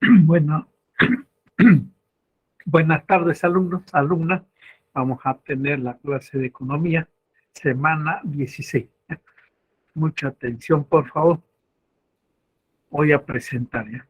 Bueno, buenas tardes, alumnos, alumnas. Vamos a tener la clase de economía, semana 16. Mucha atención, por favor. Voy a presentar ya.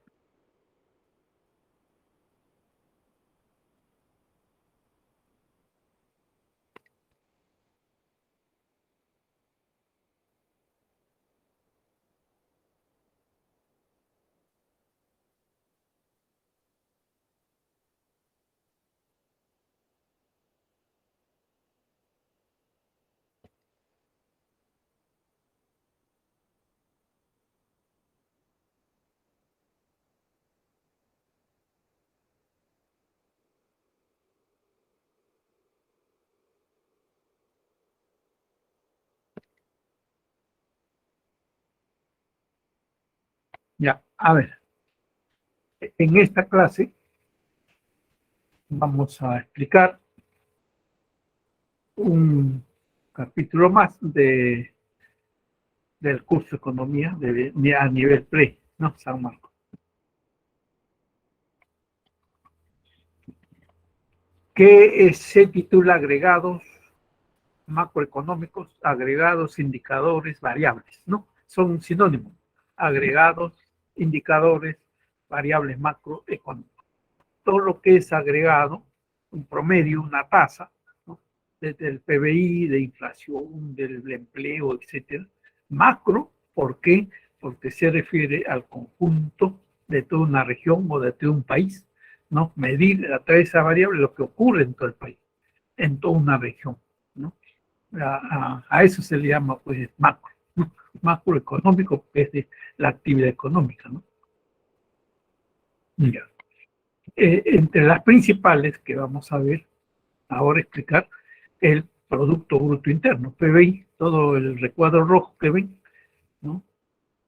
Ya, a ver, en esta clase vamos a explicar un capítulo más del curso de economía a nivel pre, ¿no? San Marcos. Que se titula Agregados macroeconómicos, agregados, indicadores, variables, ¿no? Son sinónimos. Agregados, indicadores, variables macroeconómicas. Todo lo que es agregado, un promedio, una tasa, ¿no? Desde el PBI, de inflación, del empleo, etcétera. Macro, ¿por qué? Porque se refiere al conjunto de toda una región o de todo un país, ¿no? Medir a través de esa variable lo que ocurre en todo el país, en toda una región, ¿no? A eso se le llama pues macro, ¿no? Macroeconómico, que es de la actividad económica, ¿no? Ya. Entre las principales que vamos a ver ahora explicar, el Producto Bruto Interno, PBI, todo el recuadro rojo que ven, ¿no?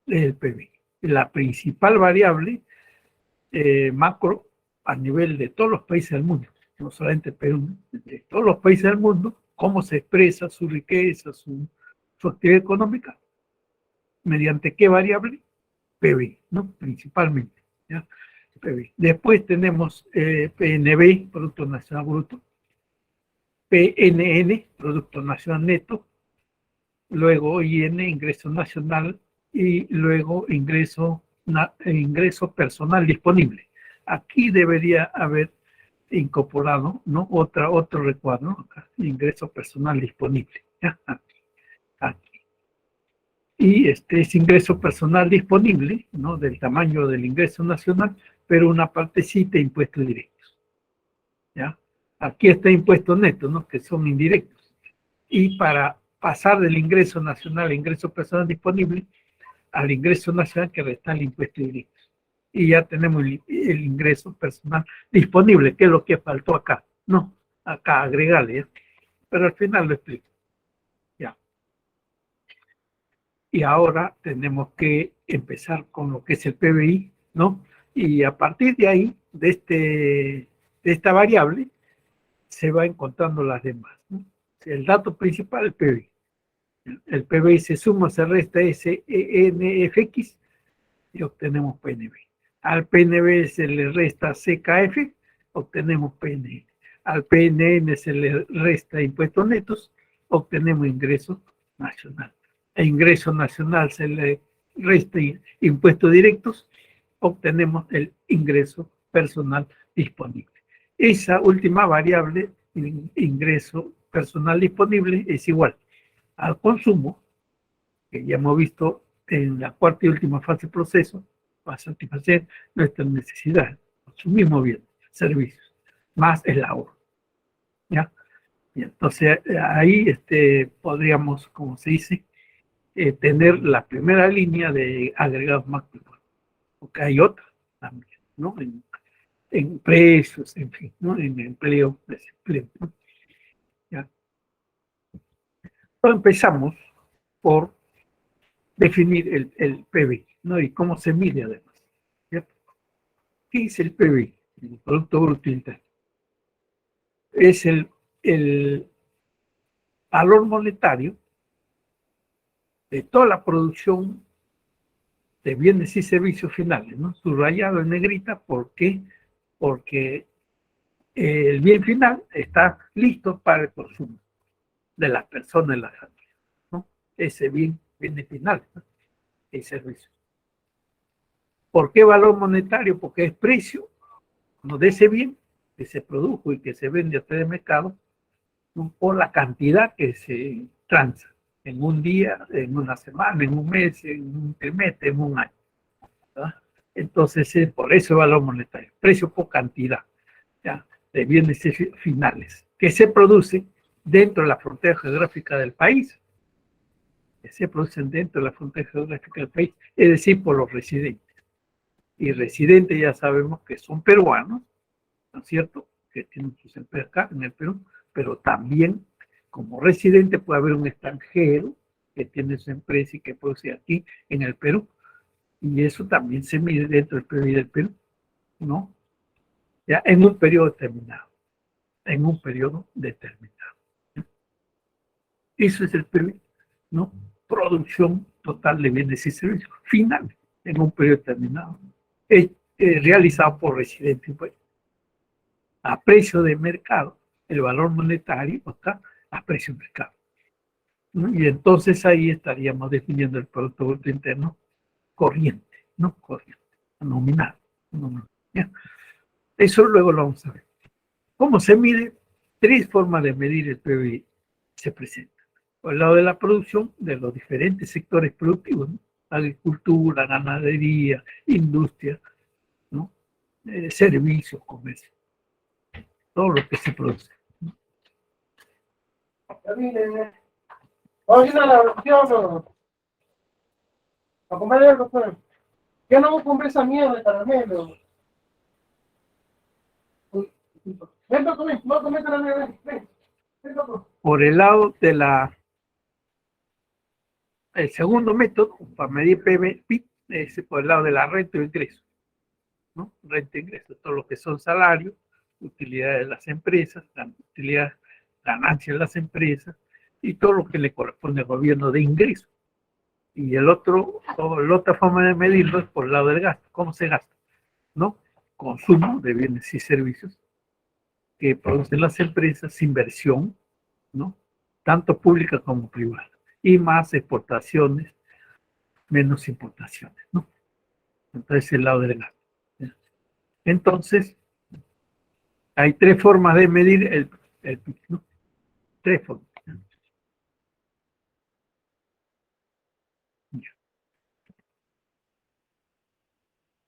El PBI. La principal variable macro a nivel de todos los países del mundo, no solamente Perú, de todos los países del mundo, cómo se expresa su riqueza, su actividad económica, mediante qué variable, PBI, ¿no? Principalmente, ¿ya? PBI. Después tenemos PNB, Producto Nacional Bruto, PNN, Producto Nacional Neto, luego IN, Ingreso Nacional, y luego ingreso personal disponible. Aquí debería haber incorporado, ¿no? Otro recuadro, ¿no? Acá, ingreso personal disponible. ¿Ya? Aquí. Y este es ingreso personal disponible, ¿no? Del tamaño del ingreso nacional, pero una partecita de impuestos directos. ¿Ya? Aquí está impuestos netos, ¿no? Que son indirectos. Y para pasar del ingreso nacional al ingreso personal disponible, al ingreso nacional que resta el impuesto directo. Y ya tenemos el ingreso personal disponible, que es lo que faltó acá. No, acá agregarle, ¿ya? Pero al final lo explico. Ya. Y ahora tenemos que empezar con lo que es el PBI, ¿no? Y a partir de ahí, de esta variable, se va encontrando las demás, ¿no? El dato principal, el PBI. El PBI se suma, se resta SENFX y obtenemos PNB. Al PNB se le resta CKF, obtenemos PNN. Al PNN se le resta impuestos netos, obtenemos ingreso nacional. A ingreso nacional se le resta impuestos directos, obtenemos el ingreso personal disponible. Esa última variable, ingreso personal disponible, es igual al consumo, que ya hemos visto en la cuarta y última fase del proceso, para satisfacer nuestras necesidades, consumimos bien, servicios, más el ahorro. ¿Ya? Y entonces ahí podríamos, como se dice, tener la primera línea de agregados macro, porque hay otras también, ¿no? En precios, en fin, ¿no? En empleo, desempleo, ¿no? ¿Ya? Entonces empezamos por definir el PBI, ¿no? Y cómo se mide además. ¿Cierto? ¿Qué es el PBI? El Producto Bruto Interno. Es el valor monetario de toda la producción de bienes y servicios finales, ¿no? Subrayado en negrita, ¿por qué? Porque el bien final está listo para el consumo de las personas y las familias, ¿no? Ese bien final, ¿no? El servicio. ¿Por qué valor monetario? Porque es precio, ¿no?, de ese bien que se produjo y que se vende a través del mercado, ¿no?, por la cantidad que se transa en un día, en una semana, en un mes, en un trimestre, en un año, ¿verdad? Entonces, por eso el valor monetario, precio por cantidad, ¿ya?, de bienes finales, que se producen dentro de la frontera geográfica del país, que se producen dentro de la frontera geográfica del país, es decir, por los residentes. Y residentes ya sabemos que son peruanos, ¿no es cierto?, que tienen sus empresas acá en el Perú, pero también como residente puede haber un extranjero que tiene su empresa y que produce aquí en el Perú, y eso también se mide dentro del PBI del Perú, ¿no? Ya en un periodo determinado, en un periodo determinado. Eso es el PBI, ¿no? Producción total de bienes y servicios finales en un periodo determinado, realizado por residentes, pues, a precio de mercado. El valor monetario está a precio de mercado, ¿no? Y entonces ahí estaríamos definiendo el Producto Bruto Interno corriente, ¿no? Corriente, nominal. ¿Ya? Eso luego lo vamos a ver. ¿Cómo se mide? Tres formas de medir el PBI se presentan. Por el lado de la producción, de los diferentes sectores productivos, ¿no? Agricultura, ganadería, industria, ¿no? Servicios, comercio, todo lo que se produce. A comer algo, pues. Ya no voy a comer esa mierda de caramelo. Ven, comer, no comer caramelo, ven. Por el lado de el segundo método para medir PIB es por el lado de la renta o ingreso, ¿no? Renta e ingreso, todo lo que son salarios, utilidades de las empresas, utilidades, ganancias de las empresas y todo lo que le corresponde al gobierno de ingreso. Y la otra forma de medirlo es por el lado del gasto. ¿Cómo se gasta? ¿No? Consumo de bienes y servicios que producen las empresas, inversión, ¿no?, tanto pública como privada, y más exportaciones, menos importaciones, ¿no? Entonces, el lado del gasto. Entonces, hay tres formas de medir el PIB, ¿no? Tres formas.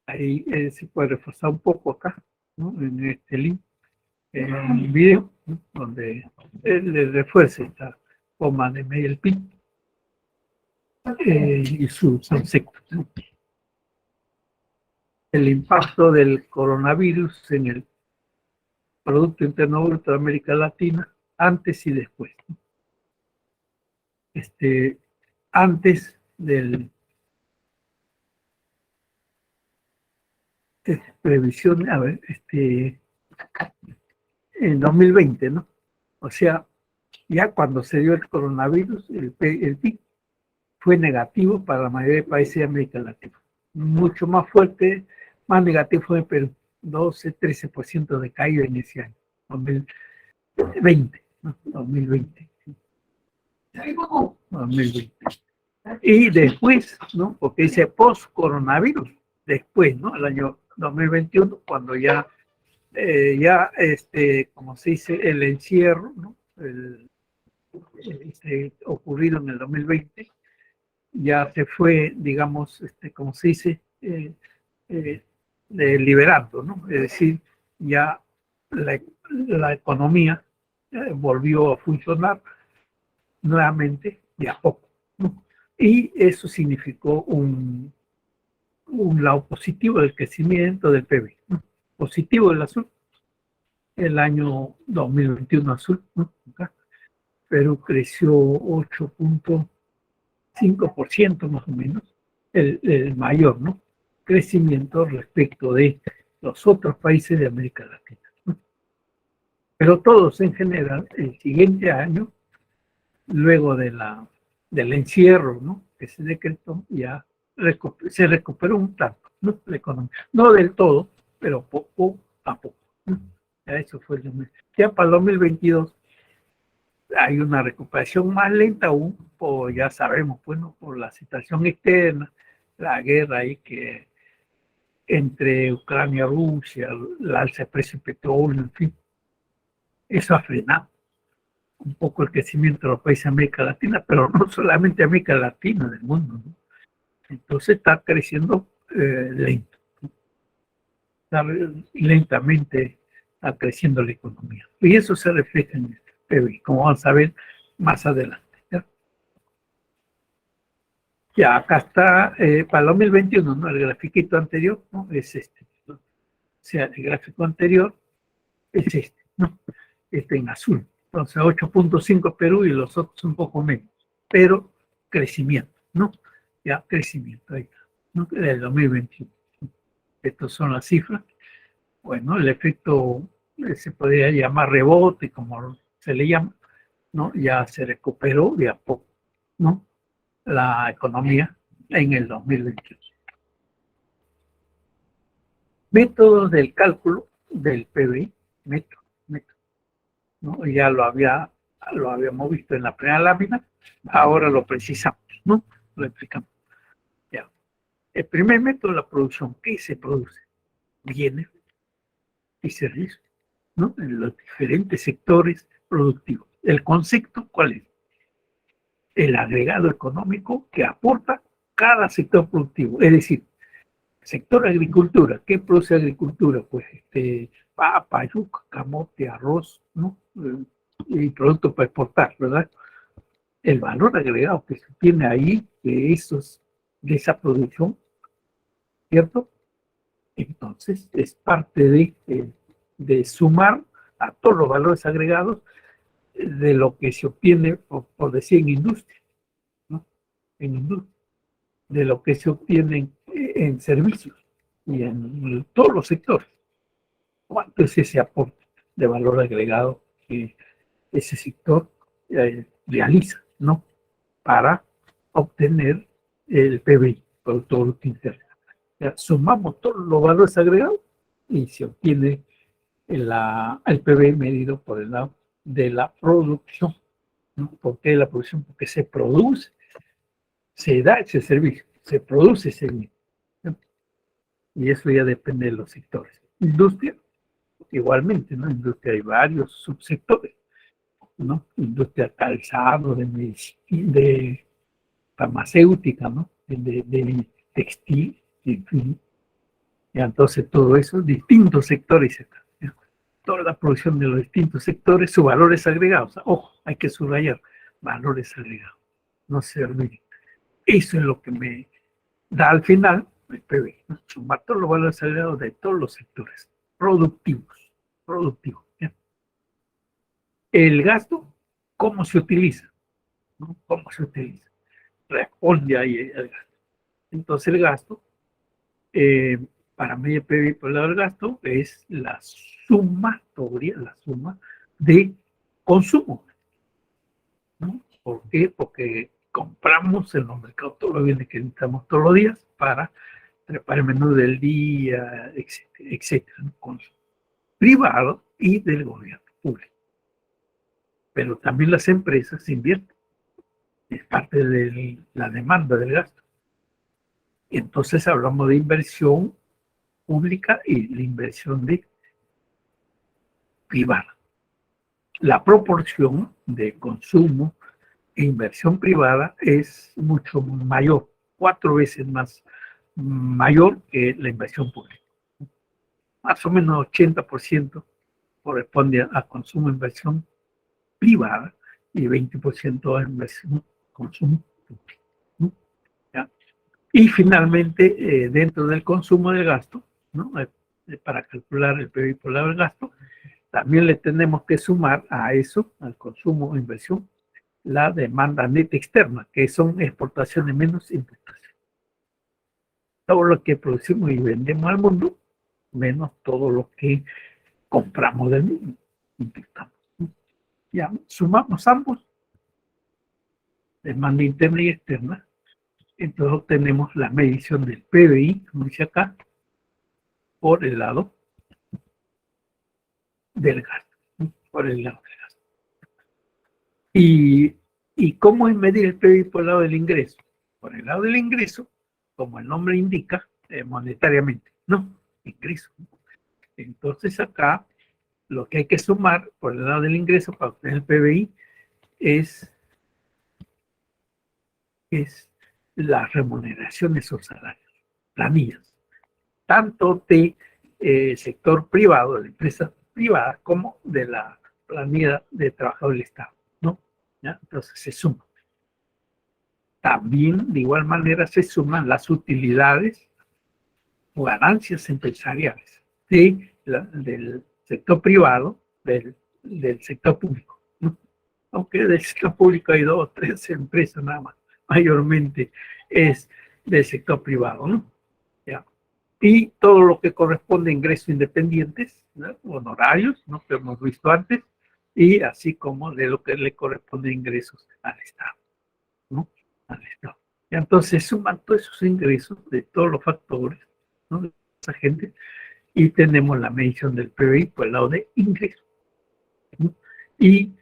Ahí se puede reforzar un poco acá, ¿no?, en este link, en el video, ¿no?, donde le refuerza esta forma de medir el PIB y sus conceptos, ¿no? El impacto del coronavirus en el Producto Interno Bruto de América Latina, antes y después. Antes del previsión, a ver, en 2020, ¿no? O sea, ya cuando se dio el coronavirus, el PIB fue negativo para la mayoría de países de América Latina. Mucho más fuerte, más negativo fue en Perú, 12-13% de caída en ese año, 2020, ¿no? 2020. 2020. Y después, ¿no?, porque dice post-coronavirus, después, ¿no?, el año 2021, cuando ya, como se dice, el encierro, ¿no?, ocurrido en el 2020, ya se fue, digamos, como se dice, liberando, ¿no? Es decir, ya la economía volvió a funcionar nuevamente de a poco, ¿no? Y eso significó un lado positivo del crecimiento del PIB, ¿no? Positivo el azul, el año 2021 azul, ¿no? Acá, Perú creció 8.5% más o menos, el mayor, ¿no?, crecimiento respecto de los otros países de América Latina, ¿no? Pero todos en general, el siguiente año, luego del encierro, ¿no?, que se decretó, ya se recuperó un tanto, ¿no? La economía. No del todo, pero poco a poco, ¿no? Ya eso fue el 2000. Ya para el 2022 hay una recuperación más lenta aún, por, ya sabemos, bueno, por la situación externa, la guerra ahí que entre Ucrania y Rusia, el alza de precio del petróleo, en fin, eso ha frenado un poco el crecimiento de los países de América Latina, pero no solamente América Latina, del mundo, ¿no? Entonces está creciendo lento, está lentamente está creciendo la economía. Y eso se refleja en el PIB, como vamos a ver más adelante. Ya acá está, para el 2021, ¿no? El grafiquito anterior, ¿no? Es este, ¿no? O sea, el gráfico anterior es este, ¿no? Este en azul. Entonces, 8.5 Perú y los otros un poco menos, pero crecimiento, ¿no? Ya crecimiento, ahí está, ¿no? Del 2021. Estas son las cifras. Bueno, el efecto se podría llamar rebote, como se le llama, ¿no? Ya se recuperó de a poco, ¿no? La economía en el 2021. Métodos del cálculo del PBI, método, ¿no? Ya lo habíamos visto en la primera lámina, ahora lo precisamos, ¿no? Lo explicamos. Ya. El primer método de la producción, ¿qué se produce? Bienes y servicios, ¿no? En los diferentes sectores productivos. ¿El concepto cuál es? El agregado económico que aporta cada sector productivo. Es decir, sector agricultura, ¿qué produce agricultura? Pues papa, yuca, camote, arroz, ¿no? Y productos para exportar, ¿verdad? El valor agregado que se tiene ahí de esa producción, ¿cierto? Entonces es parte de sumar a todos los valores agregados de lo que se obtiene, por decir, en industria, ¿no? En industria, de lo que se obtiene en servicios y en todos los sectores. ¿Cuánto es ese aporte de valor agregado que ese sector realiza, ¿no? Para obtener el PBI, Producto Bruto Interno. Ya, sumamos todos los valores agregados y se obtiene el PBI medido por el lado de la producción, ¿no? ¿Por qué la producción? Porque se produce, se da ese servicio, se produce ese bien, ¿no? Y eso ya depende de los sectores. Industria, igualmente, ¿no? Industria hay varios subsectores, ¿no? Industria calzado, de medicina, de farmacéutica, ¿no? De textil, en fin. Y entonces todo eso, distintos sectores, ¿no? Toda la producción de los distintos sectores, sus valores agregados. Ojo, hay que subrayar, valores agregados. No se olviden. Eso es lo que me da al final el PBI, ¿no? Sumar todos los valores agregados de todos los sectores productivos. Productivos, ¿ya? El gasto, ¿cómo se utiliza? ¿No? ¿Cómo se utiliza? Responde ahí el gasto. Entonces el gasto, eh, para medir PBI por el lado del gasto, es la sumatoria, la suma de consumo, ¿no? ¿Por qué? Porque compramos en los mercados todos los bienes que necesitamos todos los días para preparar el menú del día, etcétera, etcétera, ¿no? Consumo privado y del gobierno público. Pero también las empresas invierten, es parte de la demanda del gasto. Y entonces hablamos de inversión pública y la inversión privada. La proporción de consumo e inversión privada es mucho mayor, 4 veces más mayor que la inversión pública. Más o menos 80% corresponde a consumo e inversión privada y 20% a inversión consumo público, ¿no? ¿Ya? Y finalmente, dentro del consumo de gasto, ¿no? Para calcular el PIB por lado del gasto, también le tenemos que sumar a eso, al consumo o inversión, la demanda neta externa, que son exportaciones menos importaciones. Todo lo que producimos y vendemos al mundo, menos todo lo que compramos del mundo, importamos. Ya sumamos ambos, demanda interna y externa, Entonces obtenemos la medición del PBI, como dice acá, por el lado del gasto, ¿no? Por el lado del gasto. ¿Y cómo es medir el PBI por el lado del ingreso? Por el lado del ingreso, como el nombre indica, monetariamente, ¿no? Ingreso. Entonces acá lo que hay que sumar por el lado del ingreso para obtener el PBI es las remuneraciones o salarios, planillas, tanto de sector privado, de empresas privadas, como de la planilla de trabajador del Estado, ¿no? ¿Ya? Entonces se suma. También, de igual manera, se suman las utilidades o ganancias empresariales del sector privado, del sector público, ¿no? Aunque del sector público hay 2 o 3 empresas nada más, mayormente es del sector privado, ¿no? ¿Ya? Y todo lo que corresponde a ingresos independientes, ¿no? Honorarios, ¿no? Que hemos visto antes, y así como de lo que le corresponde a ingresos al Estado, ¿no? Al Estado. Y entonces suman todos esos ingresos de todos los factores, ¿no? De esa gente, y tenemos la medición del PBI por el lado de ingresos, ¿no? Y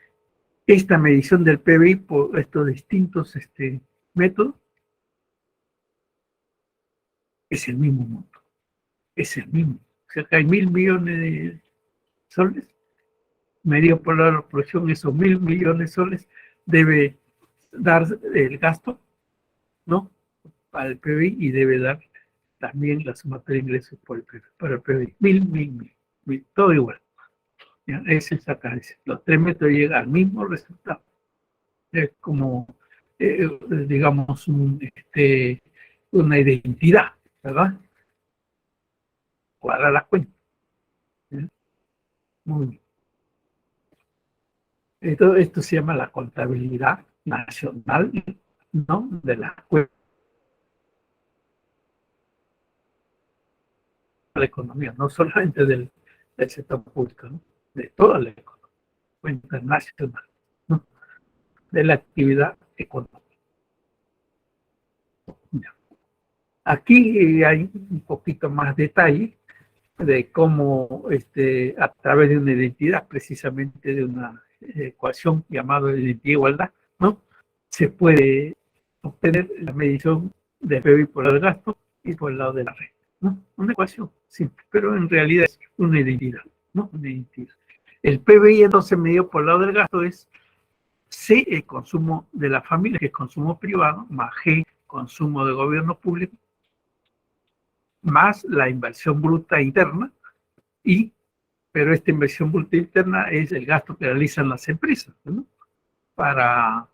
esta medición del PBI por estos distintos métodos es el mismo monto, es el mismo. O sea que hay 1.000 millones de soles, medido por la producción, esos 1.000 millones de soles debe dar el gasto, ¿no? Para el PBI, y debe dar también la sumatoria de ingresos por el PBI, para el PBI. 1.000, todo igual. ¿Ya? Esa es la carencia. Los 3 métodos llegan al mismo resultado. Es como, digamos, una identidad, ¿verdad? Cuadra la cuenta. ¿Sí? Muy bien. Esto se llama la contabilidad nacional, ¿no? De la economía, no solamente del sector público, ¿no? De toda la economía, cuenta nacional, ¿no? De la actividad económica. Aquí hay un poquito más detalle de cómo a través de una identidad, precisamente de una ecuación llamada identidad de igualdad, ¿no? Se puede obtener la medición de PBI por el gasto y por el lado de la renta, ¿no? Una ecuación simple, pero en realidad es una identidad, ¿no? Una identidad. El PBI entonces medido por el lado del gasto es C, el consumo de la familia, que es consumo privado, más G, consumo de gobierno público, más la inversión bruta interna, pero esta inversión bruta interna es el gasto que realizan las empresas, ¿no? Para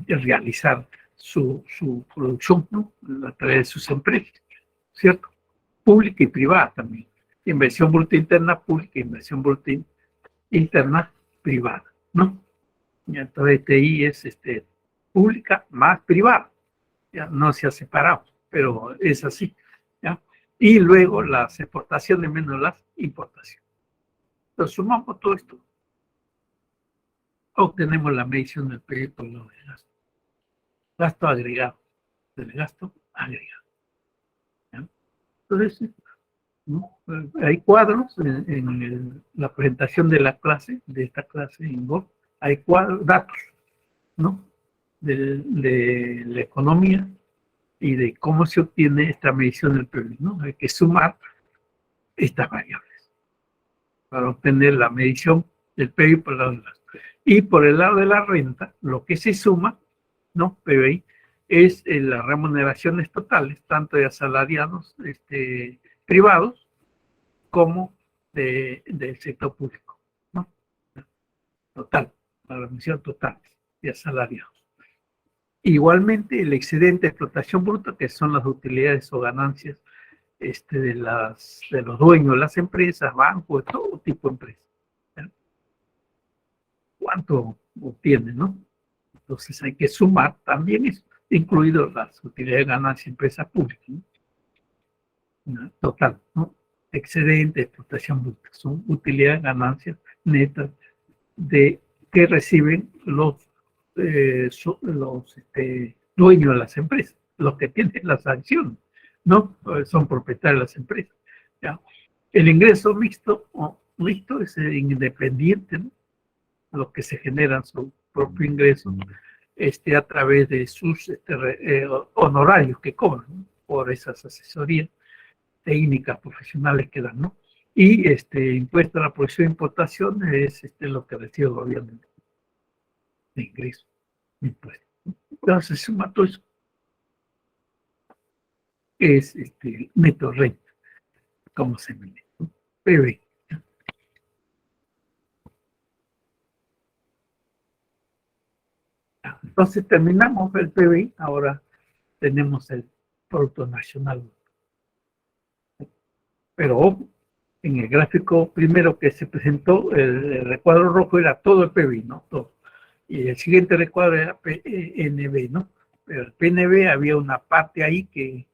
realizar su producción, ¿no? A través de sus empresas, ¿cierto? Pública y privada también. Inversión bruta interna pública, inversión bruta interna privada, ¿no? Y entonces TI es pública más privada. Ya no se ha separado, pero es así, ¿ya? Y luego las exportaciones menos las importaciones. Entonces sumamos todo esto, obtenemos la medición del PIB por lo del gasto. Gasto agregado, del gasto agregado, ¿ya? Entonces, ¿no? Hay cuadros en la presentación de la clase, de esta clase en Go, hay cuadros, datos, ¿no? De la economía y de cómo se obtiene esta medición del PIB, ¿no? Hay que sumar estas variables para obtener la medición del PIB por el lado del gasto. Y por el lado de la renta, lo que se suma, ¿no? PBI, es las remuneraciones totales, tanto de asalariados privados como del sector público, ¿no? Total, la remuneración total de asalariados. Igualmente, el excedente de explotación bruta, que son las utilidades o ganancias de los dueños de las empresas, bancos, de todo tipo de empresas. ¿Ya? ¿Cuánto obtienen, no? Entonces hay que sumar también eso, incluido las utilidades de ganancias de empresas públicas, ¿no? Total, ¿no? Excedente de explotación bruta, son utilidades, ganancias netas que reciben los dueños de las empresas, los que tienen las acciones, ¿no? Son propietarios de las empresas. ¿Ya? El ingreso mixto, mixto es independiente, ¿no? Los que se generan su propio ingreso a través de sus honorarios que cobran, ¿no? Por esas asesorías técnicas profesionales que dan, ¿no? Y impuesto a la producción e importación es lo que recibe el gobierno de ingreso, impuesto. Entonces, suma todo eso, es neto renta, como se mide, ¿no? PBI. Entonces terminamos el PBI, ahora tenemos el Producto Nacional. Pero en el gráfico primero que se presentó, el recuadro rojo era todo el PBI, ¿no? Todo. Y el siguiente recuadro era PNB, ¿no? Pero el PNB había una parte ahí que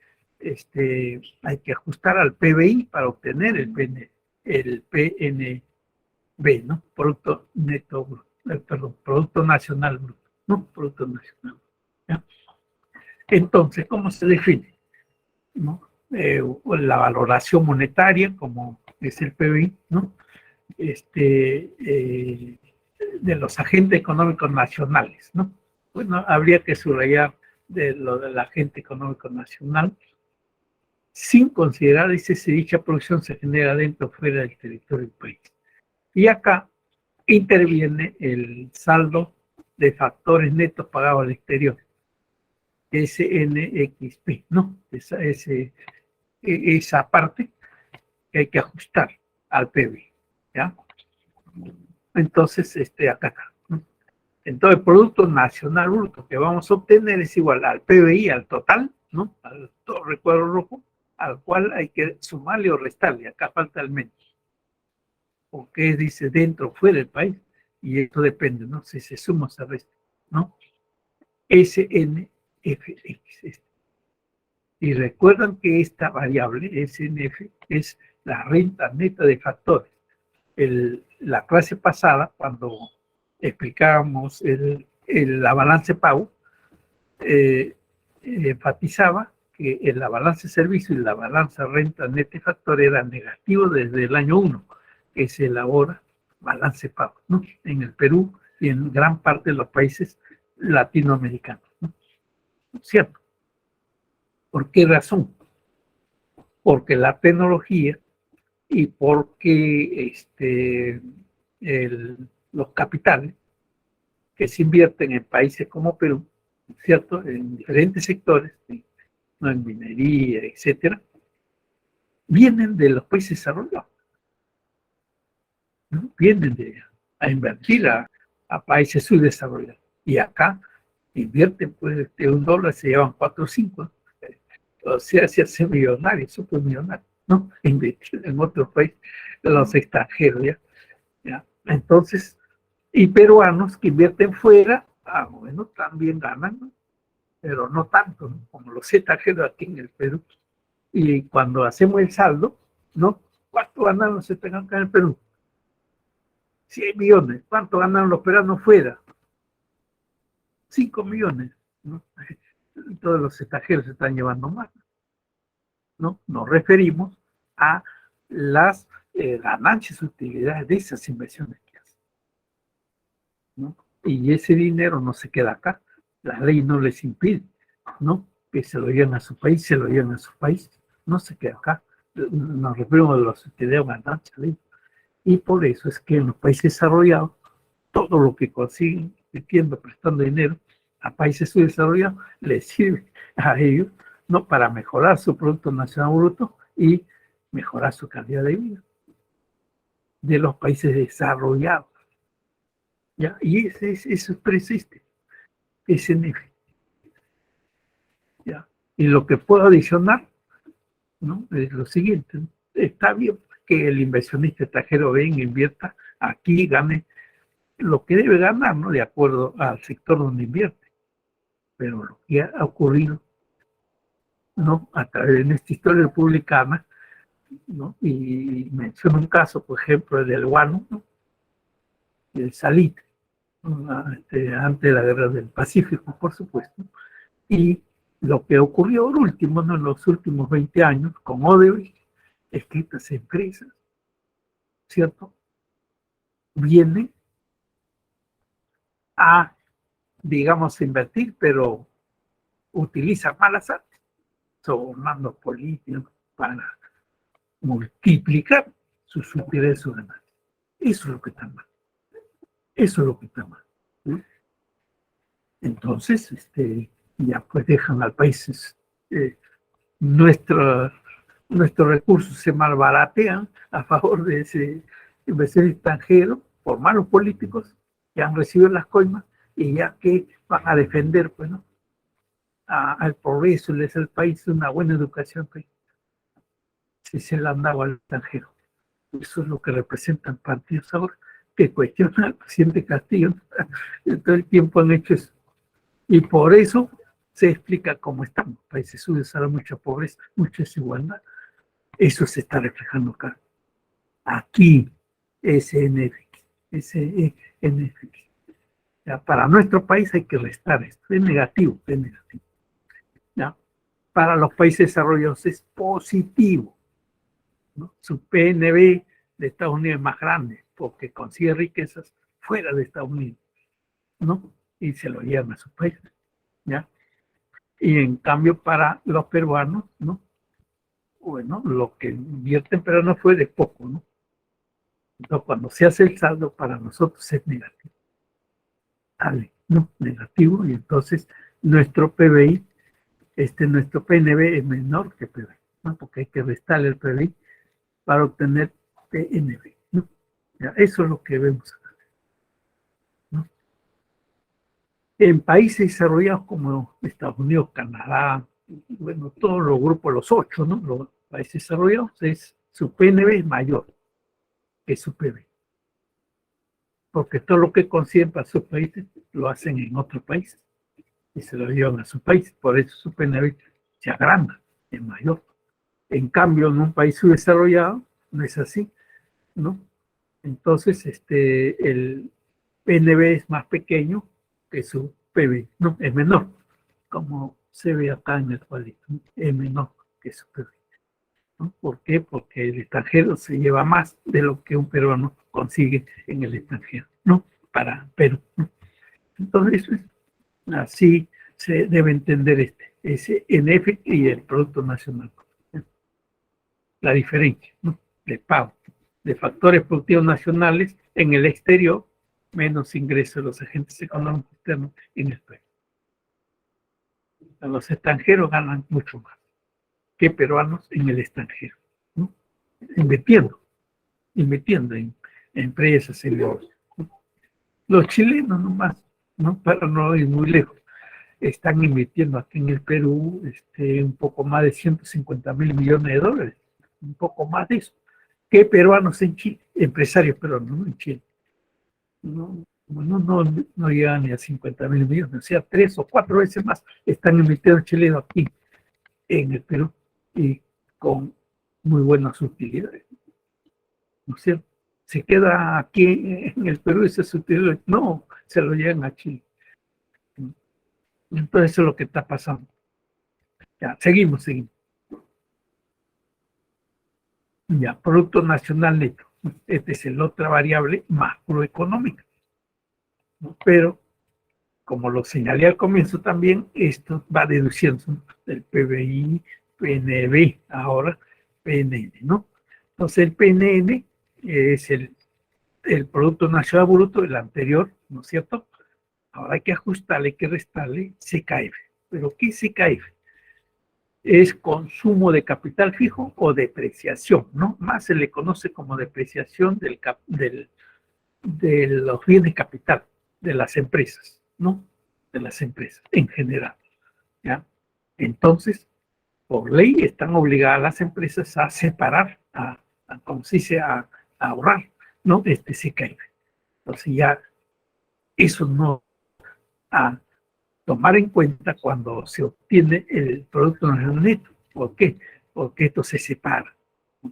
hay que ajustar al PBI para obtener el PNB, ¿no? Producto Neto, perdón, Producto Nacional Bruto, ¿no? Producto Nacional. ¿Ya? Entonces, ¿cómo se define? ¿No? La valoración monetaria, como es el PBI, ¿no? De los agentes económicos nacionales, ¿no? Bueno, habría que subrayar de lo del agente económico nacional, sin considerar si dicha producción se genera dentro o fuera del territorio del país. Y acá interviene el saldo de factores netos pagados al exterior, SNXP, ¿no? Esa parte que hay que ajustar al PBI, ¿ya? Entonces, acá. ¿No? Entonces, el Producto Nacional Bruto que vamos a obtener es igual al PBI, al total, ¿no? Al todo recuadro rojo, al cual hay que sumarle o restarle. Acá falta el menos. Porque dice dentro o fuera del país, y esto depende, ¿no? Si se suma o se resta, ¿no? SNFX. Y recuerdan que esta variable, SNF, es la renta neta de factores. La clase pasada, cuando explicábamos la balanza de pago, enfatizaba que en la balanza de servicio y la balanza renta neta de factor era negativo desde el año 1, que se elabora balance de pago, ¿no? En el Perú y en gran parte de los países latinoamericanos, ¿no? ¿Cierto? ¿Por qué razón? Porque la tecnología y porque los capitales que se invierten en países como Perú, ¿cierto? En diferentes sectores, ¿no? En minería, etcétera, vienen de los países desarrollados, ¿no? Vienen a invertir a países subdesarrollados. Y acá invierten, pues, de $1 se llevan 4 o 5, o sea, se hace millonario, súper millonario, ¿no? Invertir en otro país, los extranjeros, ¿ya? ¿Ya? Entonces, y peruanos que invierten fuera, bueno, también ganan, ¿no? Pero no tanto, ¿no? Como los extranjeros aquí en el Perú. Y cuando hacemos el saldo, ¿no? ¿Cuánto ganan los extranjeros acá en el Perú? 100 millones. ¿Cuánto ganan los peruanos fuera? 5 millones, ¿no? Todos los extranjeros se están llevando más, ¿no? Nos referimos a las ganancias, utilidades de esas inversiones que hacen, ¿no? Y ese dinero no se queda acá, la ley no les impide, ¿no? Que se lo lleven a su país, se lo lleven a su país, no se queda acá, nos referimos a los que deben ganancias, ¿sí? Y por eso es que en los países desarrollados, todo lo que consiguen, metiendo, prestando dinero a países subdesarrollados, les sirve a ellos, ¿no? Para mejorar su Producto Nacional Bruto y mejorar su calidad de vida de los países desarrollados. ¿Ya? Y eso persiste, ese nivel. ¿Ya? Y lo que puedo adicionar, ¿no? Es lo siguiente, ¿no? Está bien que el inversionista extranjero venga, invierta aquí, gane lo que debe ganar, ¿no? De acuerdo al sector donde invierte. Pero lo que ha ocurrido, ¿no? A través de esta historia republicana, ¿no? Y menciono un caso, por ejemplo, el del guano, ¿no? El salitre, ¿no? Antes de la guerra del Pacífico, por supuesto, Y lo que ocurrió por último, ¿no? En los últimos 20 años con Odebrecht es que estas empresas, ¿cierto?, vienen a, digamos, invertir, pero utilizan malas artes, sobornando políticos para multiplicar sus utilidades y ganancias. Eso es lo que está mal. Eso es lo que está mal. ¿Sí? Entonces, ya pues dejan al país, nuestros recursos se malbaratean a favor de ese inversor extranjero por malos políticos que han recibido las coimas y ya que van a defender, pues, ¿no?, al progreso, les el país una buena educación, pues, si se la han dado al extranjero. Eso es lo que representan partidos ahora, que cuestionan al presidente Castillo. Todo el tiempo han hecho eso. Y por eso se explica cómo estamos. Países subidos a mucha pobreza, mucha desigualdad. Eso se está reflejando acá. Aquí, SNFX. Ya, para nuestro país hay que restar esto. Es negativo, es negativo. ¿Ya? Para los países desarrollados es positivo, ¿no? Su PNB de Estados Unidos es más grande porque consigue riquezas fuera de Estados Unidos, ¿no? Y se lo llevan a su país, ¿ya? Y en cambio para los peruanos, ¿no?, bueno, lo que invierten pero no fue de poco, ¿no? Entonces, cuando se hace el saldo para nosotros es negativo. Dale, ¿no? Negativo, y entonces nuestro PBI, nuestro PNB es menor que PBI, ¿no? Porque hay que restarle el PBI para obtener PNB, ¿no? Ya, eso es lo que vemos acá, ¿no? En países desarrollados como Estados Unidos, Canadá, bueno, todos los grupos, los 8, ¿no?, los países desarrollados, su PNB es mayor que su PBI, porque todo lo que consiguen para sus países lo hacen en otros países y se lo llevan a su país, por eso su PNB se agranda, es mayor. En cambio, en un país subdesarrollado no es así, ¿no? Entonces, el PNB es más pequeño que su PBI, ¿no? Es menor, como se ve acá en el cuadrito, ¿no? Es menor que su PBI, ¿no? ¿Por qué? Porque el extranjero se lleva más de lo que un peruano consigue en el extranjero, ¿no? Para Perú, ¿no? Entonces, así se debe entender ese NF y el Producto Nacional, ¿no? La diferencia, ¿no?, de pago de factores productivos nacionales en el exterior, menos ingresos de los agentes económicos externos en el país. Los extranjeros ganan mucho más que peruanos en el extranjero, ¿no? Invirtiendo en empresas, en negocios, ¿no? Los chilenos nomás, ¿no?, para no ir muy lejos, están invirtiendo aquí en el Perú un poco más de 150.000 millones de dólares, un poco más de eso, que peruanos en Chile, empresarios peruanos, ¿no?, en Chile. No llegan ni a 50.000 millones, o sea, 3 o 4 veces más están invirtiendo chilenos aquí en el Perú y con muy buenas utilidades, ¿no es cierto? Se queda aquí en el Perú y se utilidades, no, se lo llevan a Chile. Entonces eso es lo que está pasando. Ya, seguimos. Ya, Producto Nacional Neto. Esta es la otra variable macroeconómica, ¿no? Pero, como lo señalé al comienzo también, esto va deduciendo del PBI, PNB, ahora PNN, ¿no? Entonces el PNN es el Producto Nacional Bruto, el anterior, ¿no es cierto? Ahora hay que ajustarle, hay que restarle CKF. ¿Pero qué es CKF? Es consumo de capital fijo o depreciación, ¿no? Más se le conoce como depreciación de los bienes de capital de las empresas, ¿no? De las empresas en general, ¿ya? Entonces, por ley están obligadas las empresas a separar, como se dice, a ahorrar, ¿no? Se cae. Entonces ya eso no a tomar en cuenta cuando se obtiene el Producto Nacional Neto. ¿Por qué? Porque esto se separa,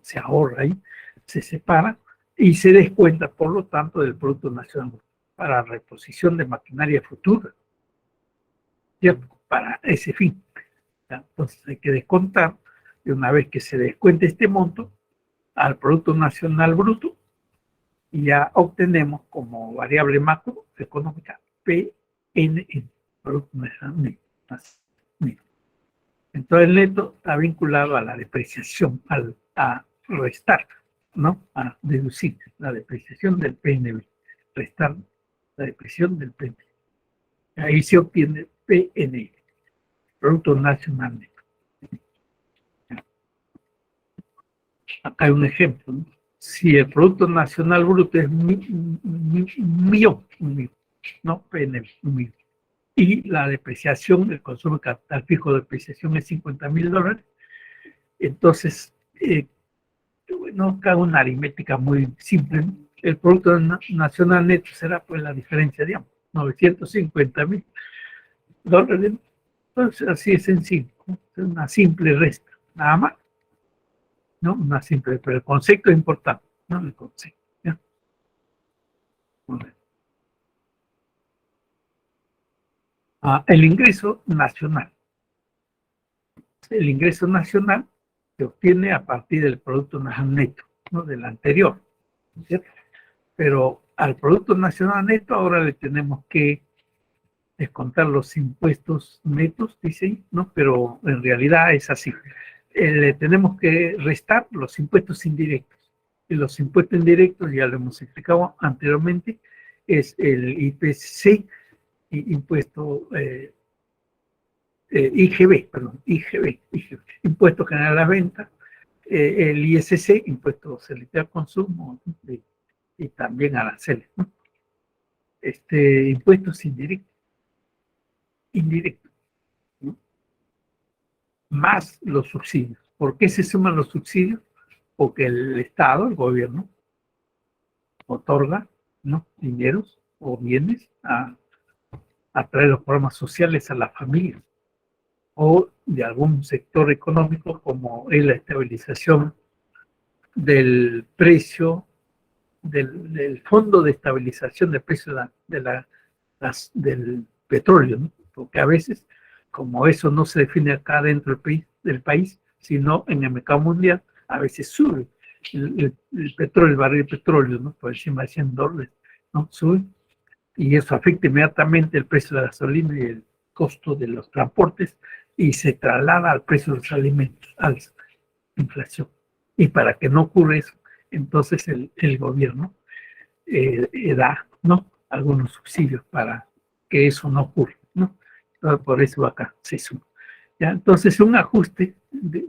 se ahorra ahí, se separa y se descuenta, por lo tanto, del Producto Nacional Bruto para reposición de maquinaria futura, ¿cierto? para ese fin. ¿Ya? Entonces hay que descontar, y una vez que se descuente este monto al Producto Nacional Bruto, y ya obtenemos como variable macroeconómica PNN, Producto Nacional Neto. Entonces el neto está vinculado a la depreciación, a restar, ¿no? A deducir la depreciación del PNB, restar la depreciación del PNB. Ahí se obtiene PNL, Producto Nacional Neto. Acá hay un ejemplo, ¿no? Si el Producto Nacional Bruto es un millón, ¿no? PNB, un millón. Y la depreciación, el consumo de capital fijo de depreciación es $50,000, entonces, no cabe una aritmética muy simple, ¿no? El Producto Nacional Neto será pues la diferencia, digamos, $950,000. Entonces, así es sencillo, ¿no? Es una simple resta, nada más, ¿no? Una simple, pero el concepto es importante, ¿no? El concepto, ¿ya? Bueno. El ingreso nacional. El ingreso nacional se obtiene a partir del Producto Nacional Neto, ¿no? Del anterior, ¿cierto? Pero al Producto Nacional Neto ahora le tenemos que descontar los impuestos netos, dicen, ¿no? Pero en realidad es así. Le tenemos que restar los impuestos indirectos. Y los impuestos indirectos, ya lo hemos explicado anteriormente, es el IPC, impuesto IGB, Impuesto General a la Venta, el ISC, Impuesto Selectivo al Consumo, y también aranceles, ¿no? Impuestos indirectos, ¿no? Más los subsidios. ¿Por qué se suman los subsidios? Porque el Estado, el gobierno, otorga, ¿no? Dineros o bienes a través de los programas sociales a las familias o de algún sector económico, como es la estabilización del precio, del fondo de estabilización del precio del petróleo, ¿no? Porque a veces, como eso no se define acá dentro del país, sino en el mercado mundial, a veces sube el petróleo, el barril de petróleo, ¿no? Por encima de $100, ¿no? Sube, y eso afecta inmediatamente el precio de la gasolina y el costo de los transportes, y se traslada al precio de los alimentos, a la inflación. Y para que no ocurra eso, entonces el gobierno da, ¿no? Algunos subsidios para que eso no ocurra, ¿no? Entonces, por eso acá se suma. ¿Ya? Entonces, un ajuste,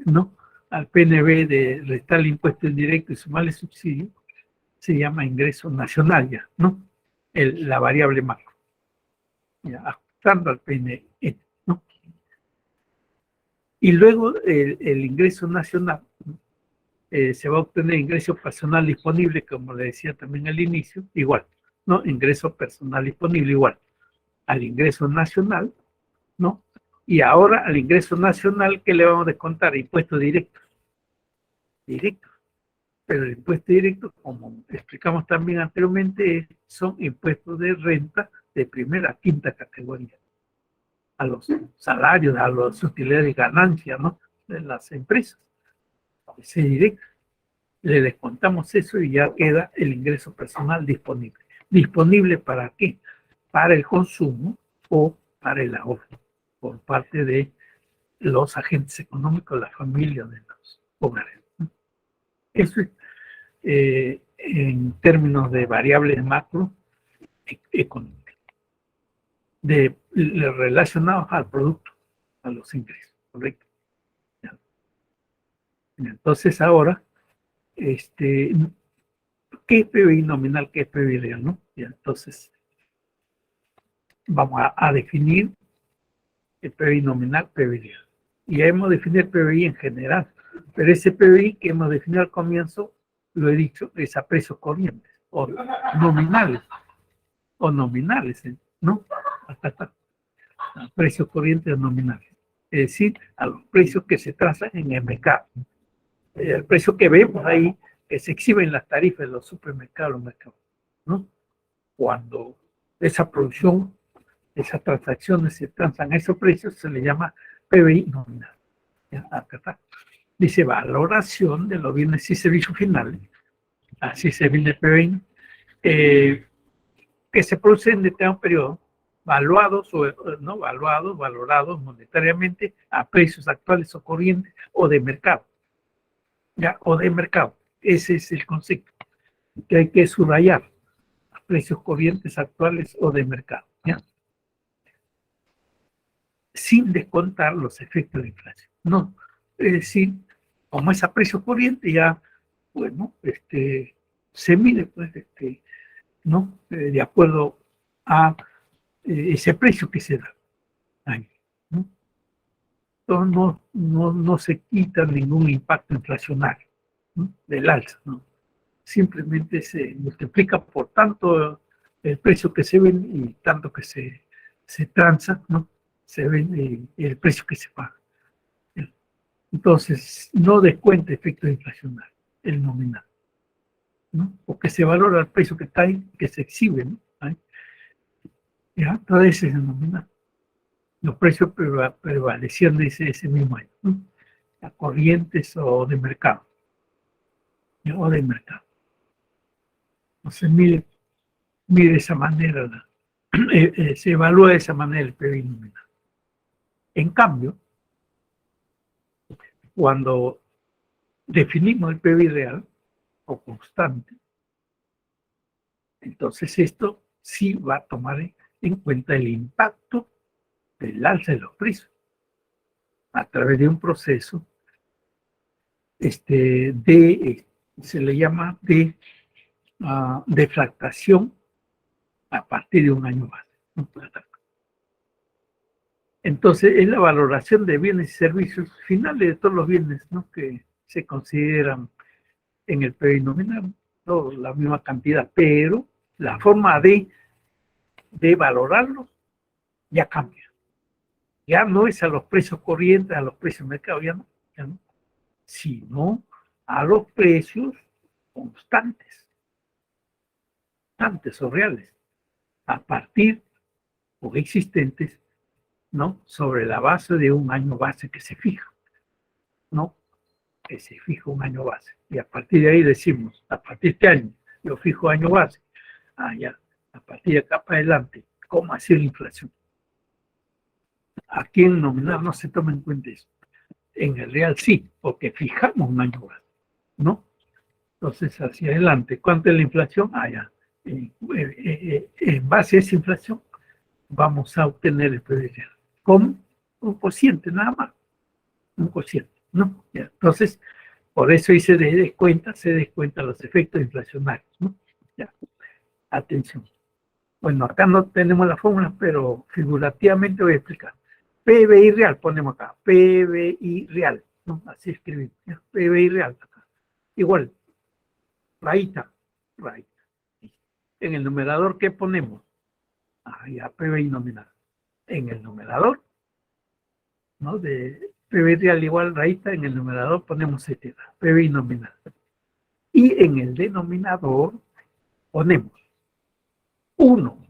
¿no? Al PNB de restar el impuesto indirecto y sumarle subsidio se llama ingreso nacional, ya, ¿no? La variable macro, ya, ajustando al PNB, ¿no? Y luego el ingreso nacional, se va a obtener ingreso personal disponible, como le decía también al inicio, igual, ¿no? Ingreso personal disponible igual al ingreso nacional, ¿no? Y ahora al ingreso nacional, ¿qué le vamos a descontar? Impuestos directos. Directos. Pero el impuesto directo, como explicamos también anteriormente, son impuestos de renta de primera a quinta categoría. A los salarios, a las utilidades y ganancias, ¿no? De las empresas. Ese directo. Le descontamos eso y ya queda el ingreso personal disponible. ¿Disponible para qué? Para el consumo o para el ahorro por parte de los agentes económicos, la familia de los hogares. Eso es en términos de variables macro económicas, relacionados al producto, a los ingresos, ¿correcto? Entonces ahora, ¿qué es PBI nominal, qué es PBI real, no? Y entonces vamos a definir el PBI nominal, PBI real. Y ya hemos definido el PBI en general, pero ese PBI que hemos definido al comienzo, lo he dicho, es a precios corrientes, o nominales, ¿no? Hasta acá, a precios corrientes o nominales. Es decir, a los precios que se trazan en el mercado. El precio que vemos ahí, que se exhibe en las tarifas de los supermercados, ¿no? Cuando esa producción esas transacciones se transan a esos precios, se le llama PBI nominal. ¿Ya? Acá está. Dice valoración de los bienes y servicios finales, así se viene el PBI, que se producen en determinado periodo, valuados o no valuados, valorados monetariamente a precios actuales o corrientes o de mercado. ¿Ya? O de mercado. Ese es el concepto que hay que subrayar, a precios corrientes actuales o de mercado. ¿Ya? Sin descontar los efectos de inflación. No, es decir, como es a precio corriente, ya, bueno, se mide, pues, ¿no? De acuerdo a ese precio que se da ahí, ¿no? Entonces no se quita ningún impacto inflacionario, ¿no? Del alza, ¿no? Simplemente se multiplica por tanto el precio que se vende y tanto que se transa, ¿no? Se vende el precio que se paga. Entonces, no descuenta efecto inflacionario, el nominal, ¿no? Porque se valora el precio que está ahí, que se exhibe, ¿no? Ahí. ¿Ya? Entonces, ese es el nominal. Los precios prevalecían ese mismo año, ¿no? A corrientes o de mercado, ¿ya? O de mercado. Entonces, mire esa manera, se evalúa de esa manera el PBI nominal. En cambio, cuando definimos el PBI real o constante, entonces esto sí va a tomar en cuenta el impacto del alza de los precios a través de un proceso se le llama de deflactación a partir de un año base, ¿no? Entonces, es la valoración de bienes y servicios finales de todos los bienes, ¿no? Que se consideran en el PBI nominal, todos la misma cantidad, pero la forma de valorarlos ya cambia. Ya no es a los precios corrientes, a los precios de mercado, ya no, sino a los precios constantes o reales, a partir o existentes, ¿no? Sobre la base de un año base que se fija, ¿no? Que se fija un año base. Y a partir de ahí decimos, a partir de este año, yo fijo año base. Ya, a partir de acá para adelante, ¿cómo hacer la inflación? Aquí en nominal no se toma en cuenta eso. En el real sí, porque fijamos un año base, ¿no? Entonces, hacia adelante, ¿cuánto es la inflación? Ya. En base a esa inflación, vamos a obtener el PBI real. ¿Cómo? Un cociente, nada más. Un cociente, ¿no? Ya. Entonces, por eso ahí se descuenta los efectos inflacionarios, ¿no? Ya. Atención. Bueno, acá no tenemos la fórmula, pero figurativamente voy a explicar. PBI real, ponemos acá. PBI real, ¿no? Así escribimos. ¿Ya? PBI real. Acá. Igual, rayita. En el numerador, ¿qué ponemos? Ya, PBI nominal. En el numerador, ¿no? De PBI real igual rayita, en el numerador ponemos PBI nominal. Y en el denominador ponemos 1,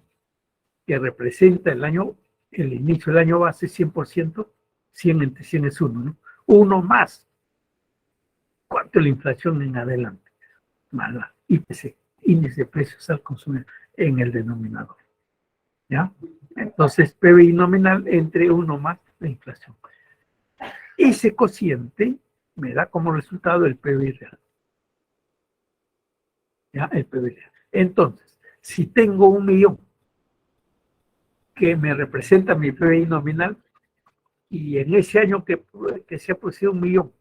que representa el inicio del año base 100%, 100 entre 100 es 1, ¿no? 1 más. ¿Cuánto es la inflación en adelante? Más la IPC, índice de precios al consumidor, en el denominador. ¿Ya? Entonces, PBI nominal entre 1 más la inflación. Ese cociente me da como resultado el PBI real. ¿Ya? El PBI real. Entonces, si tengo 1 millón que me representa mi PBI nominal, y en ese año que se ha producido 1 millón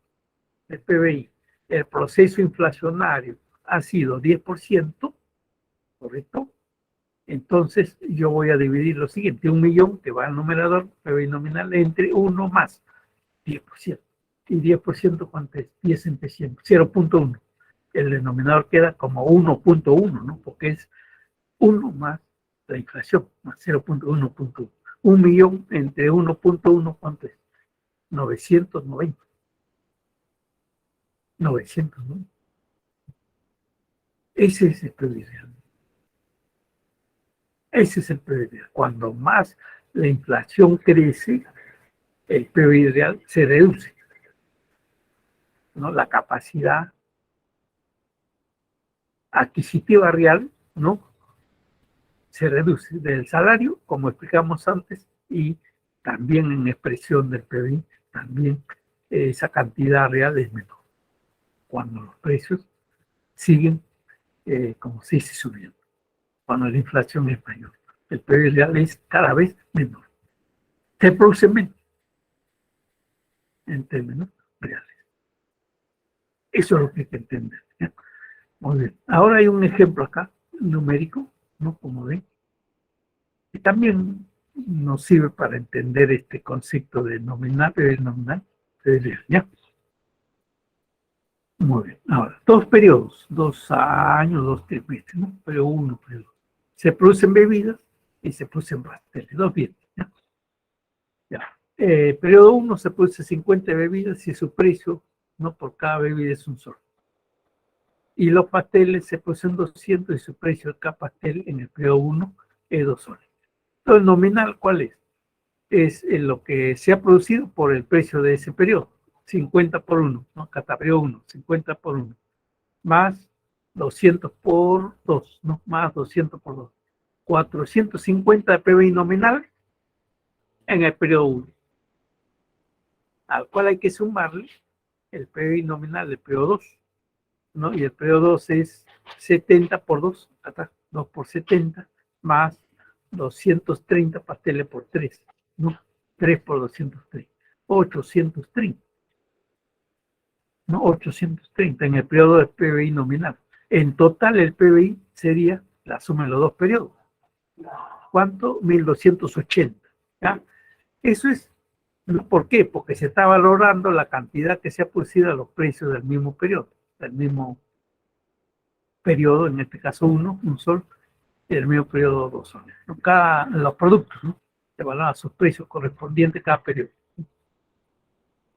de PBI, el proceso inflacionario ha sido 10%, ¿correcto? Entonces yo voy a dividir lo siguiente, 1 millón que va al numerador, PBI nominal, entre 1 más 10%. ¿Y 10% cuánto es? 10 entre 100, 0.1. El denominador queda como 1.1, ¿no? Porque es 1 más la inflación, más 0.1.1. 1 millón entre 1.1, ¿cuánto es? 990. 990. Ese es el PBI real. Ese es el PBI real. Cuando más la inflación crece, el PBI real se reduce, ¿no? La capacidad adquisitiva real, ¿no? Se reduce del salario, como explicamos antes, y también en expresión del PBI, también esa cantidad real es menor, cuando los precios siguen, como se dice, subiendo, cuando la inflación es mayor. El PBI real es cada vez menor. Se produce menos en términos reales. Eso es lo que hay que entender, ¿ya? Muy bien. Ahora hay un ejemplo acá, numérico, ¿no? Como ven, y también nos sirve para entender este concepto de nominal, PBI nominal, PBI real, ¿ya? Muy bien. Ahora, dos periodos, 2 años, 2 trimestres, ¿no? Periodo 1, periodo 2. Se producen bebidas y se producen pasteles, dos bienes, ¿ya? Ya. Periodo 1 se produce 50 bebidas y su precio, ¿no? Por cada bebida es un sol. Y los pasteles se producen 200 y su precio de cada pastel en el periodo 1 es 2 soles. Entonces, nominal, ¿cuál es? Es lo que se ha producido por el precio de ese periodo. 50 por 1, ¿no? Cada periodo 1, 50 por 1. Más 200 por 2, ¿no? Más 200 por 2. 450 de PBI nominal en el periodo 1, al cual hay que sumarle el PBI nominal del periodo 2, ¿no? Y el periodo 2 es 70 por 2, acá, 2 por 70, más 230 pasteles por 3, ¿no? 3 por 230, 830, ¿no? 830 en el periodo del PBI nominal. En total el PBI sería la suma de los dos periodos. ¿Cuánto? 1280, ¿ya? Eso es, ¿por qué? Porque se está valorando la cantidad que se ha producido a los precios del mismo periodo, en este caso 1, un sol, y el mismo periodo 2 soles, ¿no? Los productos, ¿no? Se valoran sus precios correspondientes a cada periodo.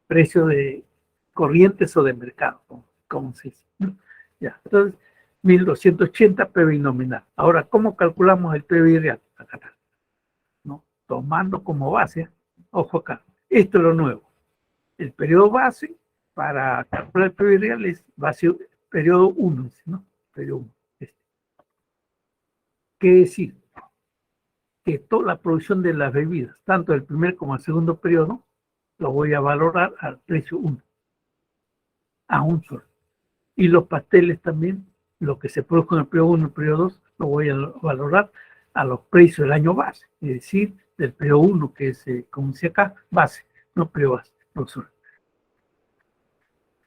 Precio de corrientes o de mercado, como se dice, ¿no? Ya, entonces, 1280 PBI nominal. Ahora, ¿cómo calculamos el PBI real? Acá está, ¿no? Tomando como base, ojo acá, esto es lo nuevo. El periodo base para calcular el PBI real es base periodo 1, ¿no? Periodo 1. ¿Qué decir? Que toda la producción de las bebidas, tanto el primer como el segundo periodo, lo voy a valorar al precio 1, a un sol. Y los pasteles también, lo que se produjo en el periodo 1 y el periodo 2, lo voy a valorar a los precios del año base, es decir, del periodo 1, que es, como dice acá, base, no periodo base, no sol.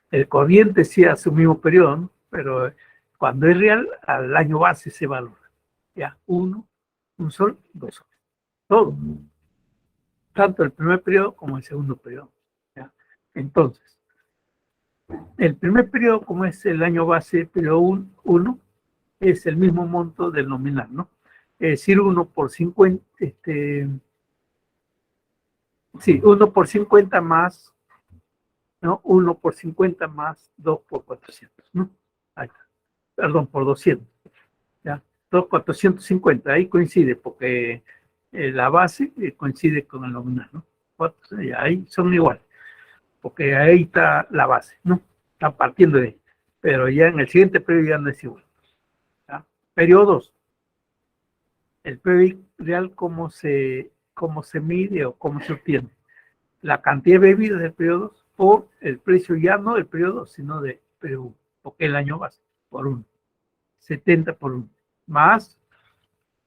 El corriente sí hace un mismo periodo, ¿no? Pero cuando es real, al año base se valora. Ya, 1, un sol, 2 soles. Todo. Tanto el primer periodo como el segundo periodo, ¿ya? Entonces, el primer periodo, como es el año base, periodo 1, es el mismo monto del nominal, ¿no? Es decir, 1 por 50, sí, 1 por 50 más, ¿no? 1 por 50 más 2 por 400, ¿no? Ahí está. Perdón, por 200, ¿ya? 2, 450, ahí coincide, porque la base coincide con el nominal, ¿no? Ahí son iguales, porque ahí está la base, ¿no? Están partiendo de ahí. Pero ya en el siguiente periodo ya no es igual, ¿ya? Periodo 2, el PBI real, ¿cómo se mide o cómo se obtiene? La cantidad de bebidas del periodo 2 por el precio ya no del periodo 2, sino del periodo 1, porque el año base, por 1, 70 por 1, más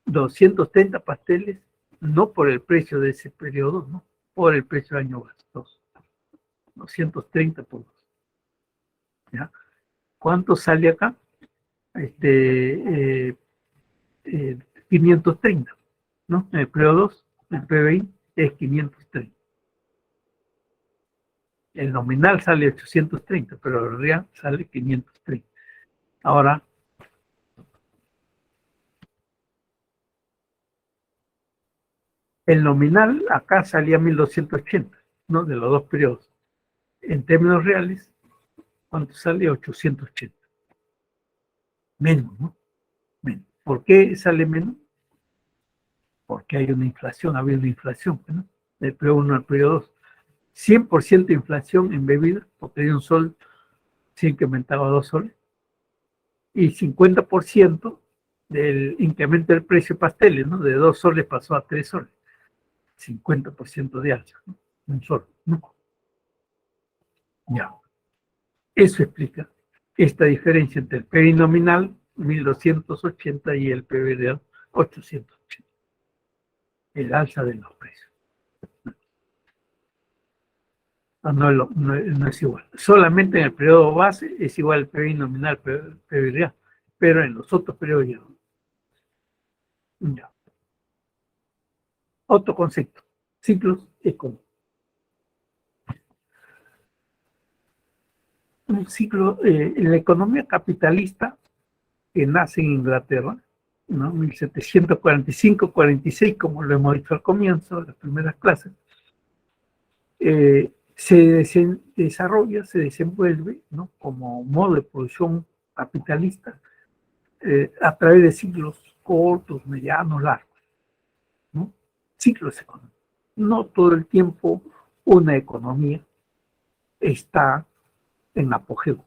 230 pasteles, no por el precio de ese periodo, ¿no? Por el precio del año base, 230 por 2, ¿ya? ¿Cuánto sale acá? 530, ¿no? En el periodo 2, el PBI es 530. El nominal sale 830, pero el real sale 530. Ahora, el nominal acá salía 1280, ¿no? De los dos periodos. En términos reales, ¿cuánto sale? 880. Menos, ¿no? Menos. ¿Por qué sale menos? porque hay una inflación, ha habido una inflación, ¿no? Del periodo 1 al periodo 2. 100% de inflación en bebidas, porque de un sol se incrementaba a 2 soles, y 50% del incremento del precio de pasteles, ¿no? De 2 soles pasó a 3 soles. 50% de alza, ¿no? Un sol, ¿no? Ya. Eso explica esta diferencia entre el PBI nominal 1280 y el PBI real 880. El alza de los precios. No es igual. Solamente en el periodo base es igual el PBI nominal, PBI real, pero en los otros periodos ya no. Ya. Otro concepto, ciclos económicos. Un ciclo, en la economía capitalista que nace en Inglaterra, ¿no? 1745-46, como lo hemos dicho al comienzo de las primeras clases, se desarrolla, se desenvuelve, ¿no? Como modo de producción capitalista a través de ciclos cortos, medianos, largos, ¿no? Ciclos económicos. No todo el tiempo una economía está en apogeo,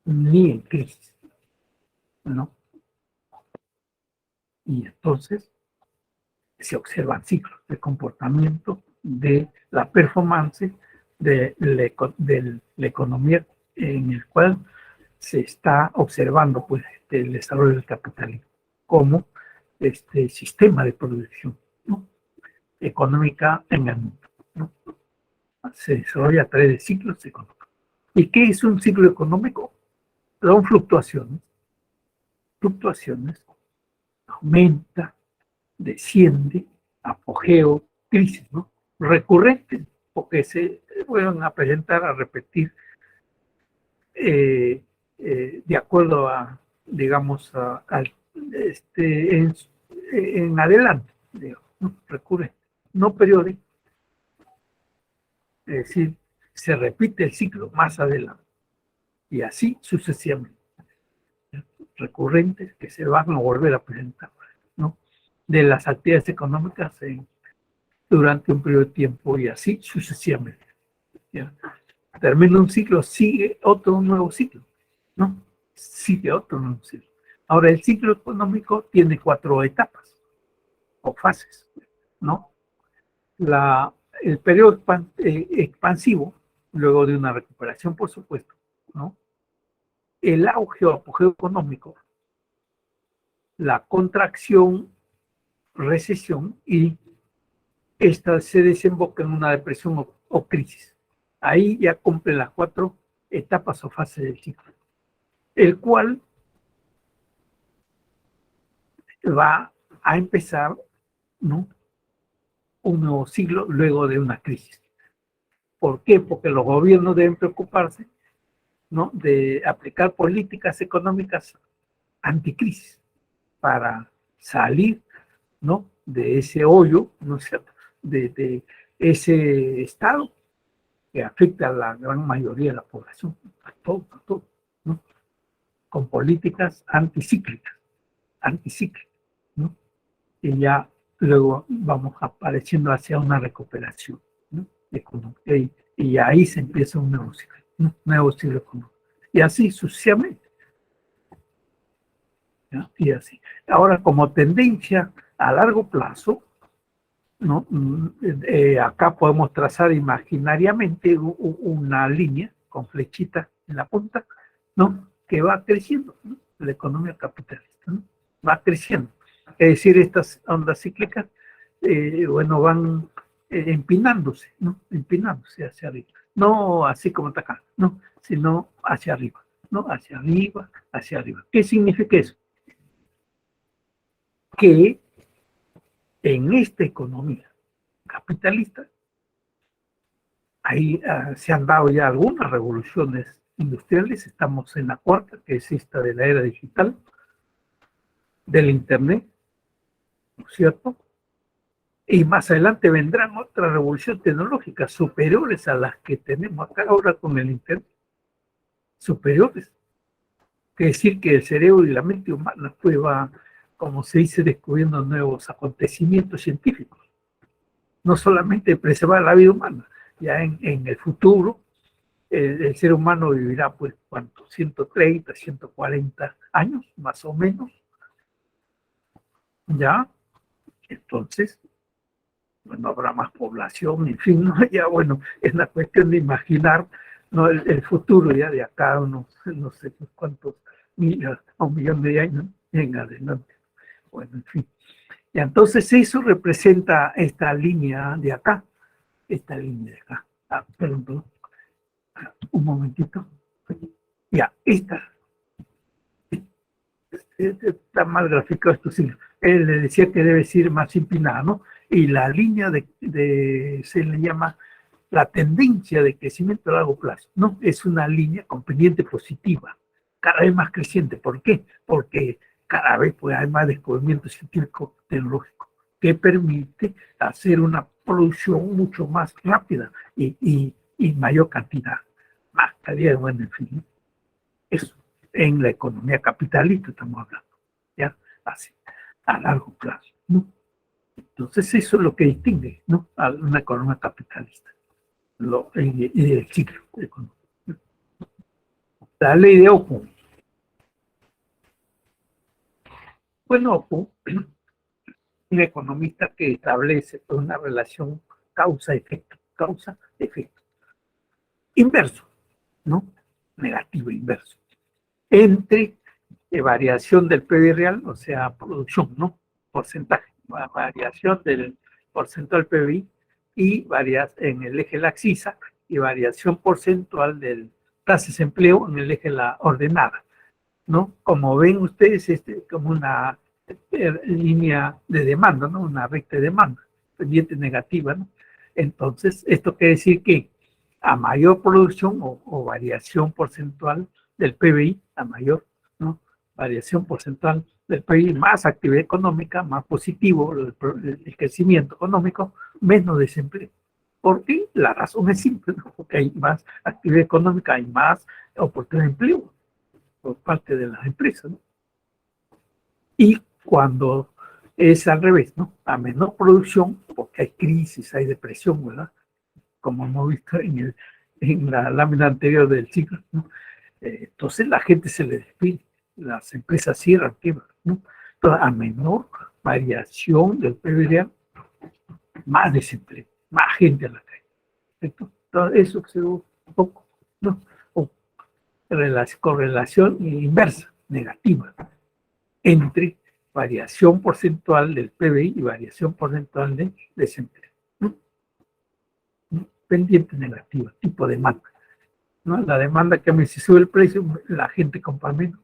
ni en crisis, ¿no? Y entonces se observan ciclos de comportamiento de la performance de la economía en el cual se está observando pues, el desarrollo del capitalismo como sistema de producción, ¿no? Económica en el mundo, ¿no? Se desarrolla a través de ciclos económicos. ¿Y qué es un ciclo económico? Son fluctuaciones, aumenta, desciende, apogeo, crisis, ¿no? Recurrentes, porque se vuelven a presentar, a repetir, de acuerdo a, digamos, en adelante, digamos, ¿no? Recurrente, no periódico, es decir, se repite el ciclo más adelante, y así sucesivamente, recurrentes que se van a volver a presentar, ¿no? De las actividades económicas durante un periodo de tiempo y así sucesivamente. ¿Ya? Termina un ciclo, sigue otro nuevo ciclo, ¿no? Sigue otro nuevo ciclo. Ahora, el ciclo económico tiene 4 etapas o fases, ¿no? El periodo expansivo, luego de una recuperación, por supuesto, ¿no? El auge o apogeo económico, la contracción, recesión y esta se desemboca en una depresión o crisis. Ahí ya cumple las 4 etapas o fases del ciclo, el cual va a empezar, ¿no? Un nuevo siglo luego de una crisis. ¿Por qué? Porque los gobiernos deben preocuparse, ¿no? De aplicar políticas económicas anticrisis para salir, ¿no? De ese hoyo, ¿no es cierto? De ese estado que afecta a la gran mayoría de la población, a todo, ¿no? Con políticas anticíclicas, ¿no? Y ya luego vamos apareciendo hacia una recuperación, ¿no? Económica, y ahí se empieza un nuevo ciclo, ¿no? Un nuevo ciclo económico. Y así sucesivamente, ¿no? Y así. Ahora, como tendencia a largo plazo, ¿no? Acá podemos trazar imaginariamente una línea con flechitas en la punta, ¿no? Que va creciendo, ¿no? La economía capitalista, ¿no? Va creciendo. Es decir, estas ondas cíclicas, bueno, van empinándose, ¿no? Empinándose hacia arriba. No así como está acá, no, sino hacia arriba, ¿no? Hacia arriba, hacia arriba. ¿Qué significa eso? Que en esta economía capitalista, ahí se han dado ya algunas revoluciones industriales, estamos en la 4ª, que es esta de la era digital, del Internet, ¿no es cierto? Y más adelante vendrán otras revoluciones tecnológicas superiores a las que tenemos acá ahora con el Internet, superiores. Quiere decir que el cerebro y la mente humana pues va como se dice, descubriendo nuevos acontecimientos científicos. No solamente preservar la vida humana, ya en el futuro el ser humano vivirá, pues, ¿cuánto? 130, 140 años, más o menos, ya. Entonces, bueno, habrá más población, en fin, ¿no? Ya, bueno, es la cuestión de imaginar, ¿no? El futuro ya de acá, unos, no sé cuántos, a 1 millón de años en adelante. Bueno, en fin. Y entonces eso representa esta línea de acá, esta línea de acá. Ah, perdón, un momentito. Ya, esta. Está mal graficado esto, sí. Él le decía que debe ser más empinada, ¿no? Y la línea se le llama la tendencia de crecimiento a largo plazo, ¿no? Es una línea con pendiente positiva, cada vez más creciente. ¿Por qué? Porque cada vez pues, hay más descubrimiento científico tecnológico que permite hacer una producción mucho más rápida y mayor cantidad, más calidad, bueno, en fin, ¿no? Eso, en la economía capitalista estamos hablando, ¿ya? Así, a largo plazo, ¿no? Entonces eso es lo que distingue, ¿no? A una economía capitalista, el ciclo económico. La ley de Okum. Bueno, Okum, un economista que establece una relación causa-efecto, causa-efecto, inverso, ¿no? Negativo, inverso, entre variación del PIB real, o sea, producción, ¿no? Porcentaje, variación del porcentaje del PIB y en el eje de la axisa y variación porcentual del tasa de desempleo en el eje de la ordenada, ¿no? Como ven ustedes, como una línea de demanda, ¿no? Una recta de demanda, pendiente negativa, ¿no? Entonces, esto quiere decir que a mayor producción o variación porcentual del PBI, a mayor, ¿no? Variación porcentual del PIB, más actividad económica, más positivo el crecimiento económico, menos desempleo. ¿Por qué? La razón es simple, ¿no? Porque hay más actividad económica, hay más oportunidad de empleo por parte de las empresas, ¿no? Y cuando es al revés, ¿no? A menor producción, porque hay crisis, hay depresión, ¿verdad? Como hemos visto en la lámina anterior del ciclo, ¿no? Entonces la gente se le despide, las empresas cierran, quiebran, ¿no? Entonces, a menor variación del PIB, más desempleo, más gente a la calle. Entonces, eso se ve un poco, ¿no? O correlación inversa, negativa, entre variación porcentual del PBI y variación porcentual del desempleo, ¿no? Pendiente negativa, tipo de demanda, ¿no? La demanda que me si sube el precio, la gente compra menos.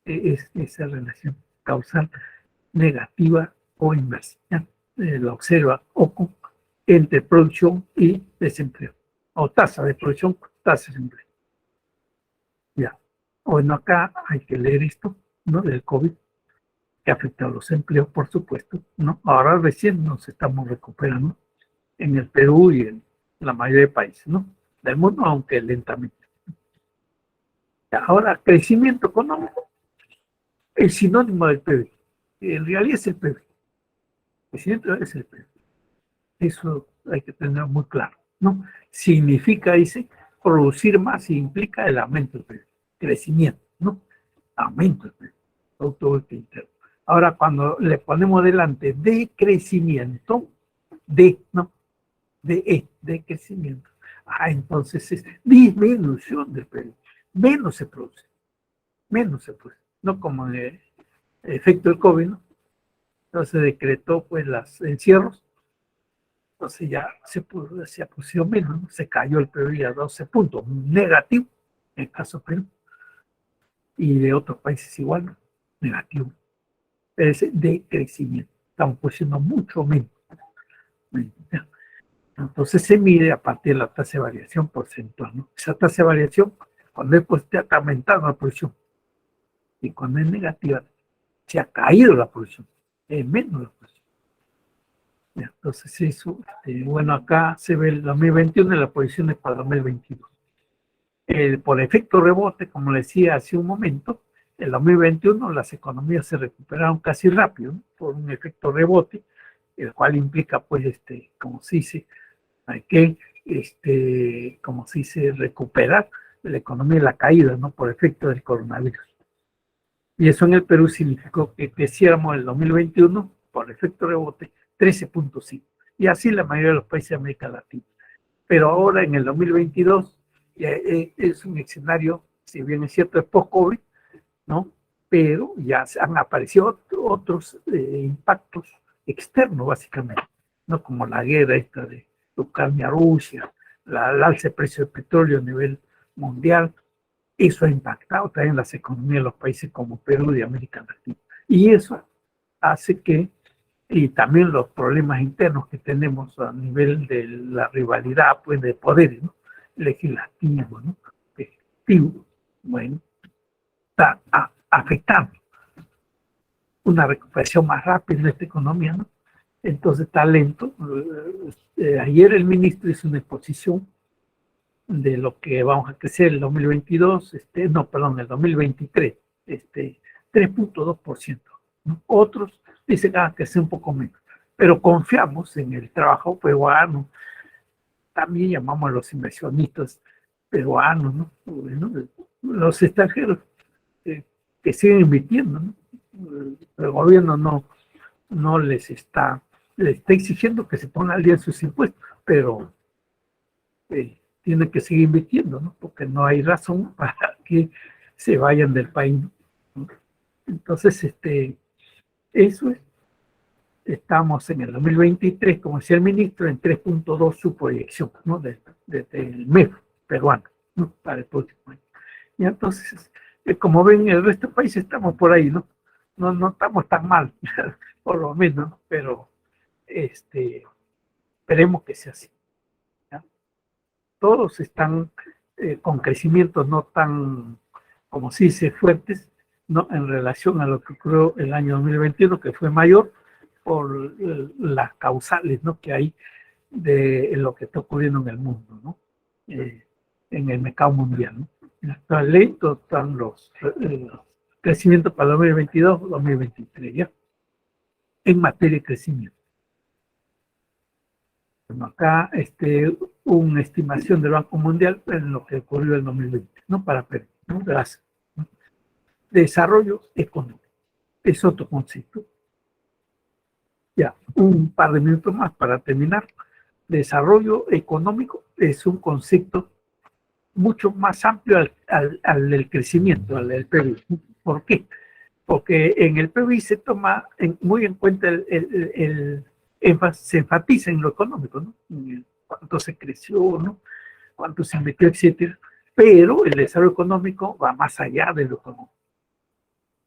Es esa relación causal negativa o inversa. ¿Ya? Lo observa OCU entre producción y desempleo, o tasa de producción, tasa de desempleo. Ya. Bueno, acá hay que leer esto, ¿no? Del COVID, que afecta a los empleos, por supuesto, ¿no? Ahora recién nos estamos recuperando en el Perú y en la mayoría de países, ¿no? Del mundo, aunque lentamente. Ahora, crecimiento económico es sinónimo del PIB. En realidad es el PIB. Crecimiento es el PIB. Eso hay que tener muy claro, ¿no? Significa, dice, producir más y implica el aumento del PIB. Crecimiento, ¿no? Aumento del PIB. Producto interno. Ahora, cuando le ponemos delante de crecimiento, ¿no? De crecimiento. Entonces es disminución del PIB. Menos se produce. No como el efecto del COVID, ¿no? Entonces decretó pues los encierros. Entonces ya se pusieron menos, ¿no? Se cayó el PIB a 12 puntos, negativo, en el caso de Perú. Y de otros países igual, ¿no? Negativo. Es de crecimiento. Estamos pusiendo mucho menos. Entonces se mide a partir de la tasa de variación porcentual, ¿no? Esa tasa de variación, cuando es positiva, está aumentando la producción. Y cuando es negativa, se ha caído la producción. Es menos la producción. Entonces eso, bueno, acá se ve el 2021 y la posición es para 2022. Por efecto rebote, como le decía hace un momento, el 2021 las economías se recuperaron casi rápido, ¿no? Por un efecto rebote, el cual implica, pues, como se dice, hay que, como se dice, recuperar la economía de la caída, ¿no? Por efecto del coronavirus. Y eso en el Perú significó que creciéramos en el 2021, por efecto rebote, 13.5. Y así la mayoría de los países de América Latina. Pero ahora en el 2022 es un escenario, si bien es cierto, es post-COVID, ¿no? Pero ya han aparecido otros impactos externos, básicamente, ¿no? Como la guerra esta de Ucrania-Rusia, el alza de precio del petróleo a nivel mundial. Eso ha impactado también las economías de los países como Perú y América Latina. Y eso hace que, y también los problemas internos que tenemos a nivel de la rivalidad, pues, de poderes, ¿no? Legislativo, ¿no? Ejecutivo, bueno, está afectando una recuperación más rápida de esta economía, ¿no? Entonces está lento. Ayer el ministro hizo una exposición de lo que vamos a crecer el 2022, no, perdón, el 2023, 3.2%, ¿no? Otros dicen que sea un poco menos, pero confiamos en el trabajo peruano, también llamamos a los inversionistas peruanos, ¿no? Bueno, los extranjeros que siguen invirtiendo, ¿no? El gobierno no les está exigiendo que se pongan al día en sus impuestos, pero tienen que seguir invirtiendo, ¿no? Porque no hay razón para que se vayan del país, ¿no? Entonces, eso es. Estamos en el 2023, como decía el ministro, en 3.2 su proyección, ¿no? Desde el MEF peruano, ¿no? Para el próximo año. Y entonces, como ven, el resto del país estamos por ahí, ¿no? No estamos tan mal, por lo menos, ¿no? Pero esperemos que sea así, ¿ya? Todos están con crecimientos no tan, como se dice, fuertes, ¿no? En relación a lo que ocurrió el año 2021, que fue mayor por las causales, ¿no? Que hay de lo que está ocurriendo en el mundo, ¿no? En el mercado mundial, ¿no? Están lentos, están los crecimientos para 2022, 2023, ¿ya? En materia de crecimiento. Bueno, acá una estimación del Banco Mundial en lo que ocurrió en 2020, ¿no? Para Perú, ¿no? Gracias, ¿no? Desarrollo económico es otro concepto. Ya, un par de minutos más para terminar. Desarrollo económico es un concepto mucho más amplio al del crecimiento, al del PBI. ¿Por qué? Porque en el PBI se toma muy en cuenta se enfatiza en lo económico, ¿no? En cuánto se creció, ¿no? Cuánto se invirtió, etcétera. Pero el desarrollo económico va más allá de lo económico.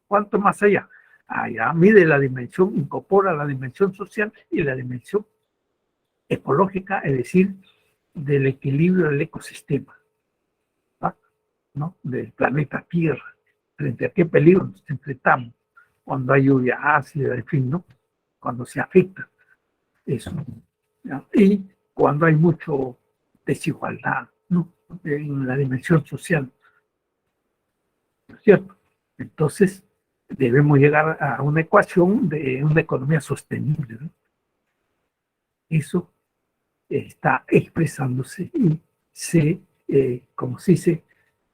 ¿Cuánto más allá? Allá mide la dimensión, incorpora la dimensión social y la dimensión ecológica, es decir, del equilibrio del ecosistema, ¿no? Del planeta Tierra, frente a qué peligro nos enfrentamos cuando hay lluvia ácida, en fin, ¿no? Cuando se afecta eso, ¿no? Y cuando hay mucho desigualdad, ¿no? En la dimensión social, ¿no es cierto? Entonces, debemos llegar a una ecuación de una economía sostenible, ¿no? Eso está expresándose y como se dice,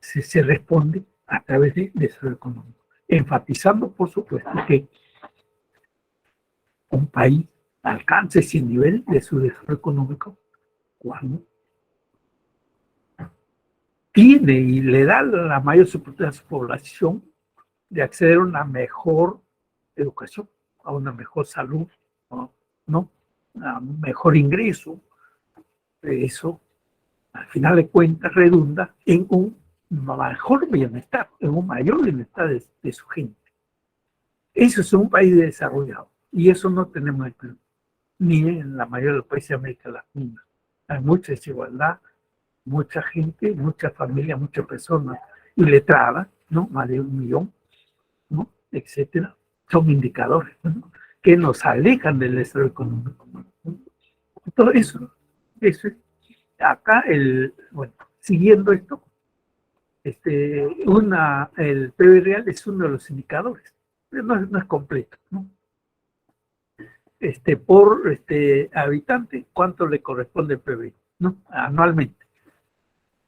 se responde a través de desarrollo económico, enfatizando, por supuesto, que un país alcance ese nivel de su desarrollo económico cuando tiene y le da la mayor oportunidad a su población de acceder a una mejor educación, a una mejor salud, ¿no? A un mejor ingreso. Eso, al final de cuentas, redunda en un mejor bienestar, en un mayor bienestar de su gente. Eso es un país desarrollado y eso no tenemos en Perú, ni en la mayoría de los países de América Latina. Hay mucha desigualdad, mucha gente, muchas familias, muchas personas iletradas, ¿no? Más de 1 millón, ¿no? Etcétera. Son indicadores, ¿no? Que nos alejan del desarrollo económico. Todo eso es. Acá, bueno, siguiendo esto, el PBI real es uno de los indicadores, pero no es completo, ¿no? Por habitante, ¿cuánto le corresponde el PBI, ¿no? Anualmente,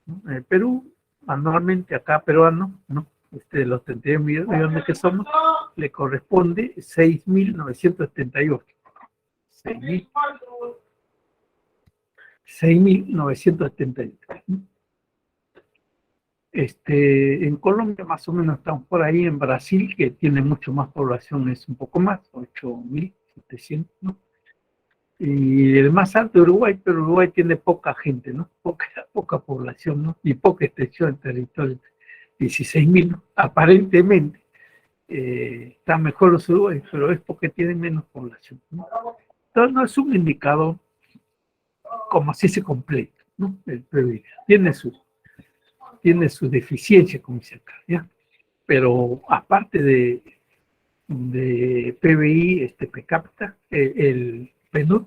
¿no? En el Perú, anualmente, acá peruano, ¿no? Los 32 millones que somos, le corresponde 6.978. 6.978. ¿No? En Colombia más o menos estamos por ahí, en Brasil, que tiene mucho más población, es un poco más, 8.700, ¿no? Y el más alto Uruguay, pero Uruguay tiene poca gente, ¿no? Poca población, ¿no? Y poca extensión de territorio, 16.000, ¿no? Aparentemente están mejor los uruguayos, pero es porque tienen menos población, ¿no? Entonces no es un indicador como así se completa, ¿no? El PBI tiene su deficiencia, como dice acá, ¿ya? Pero aparte de PBI, per cápita, el PNUD,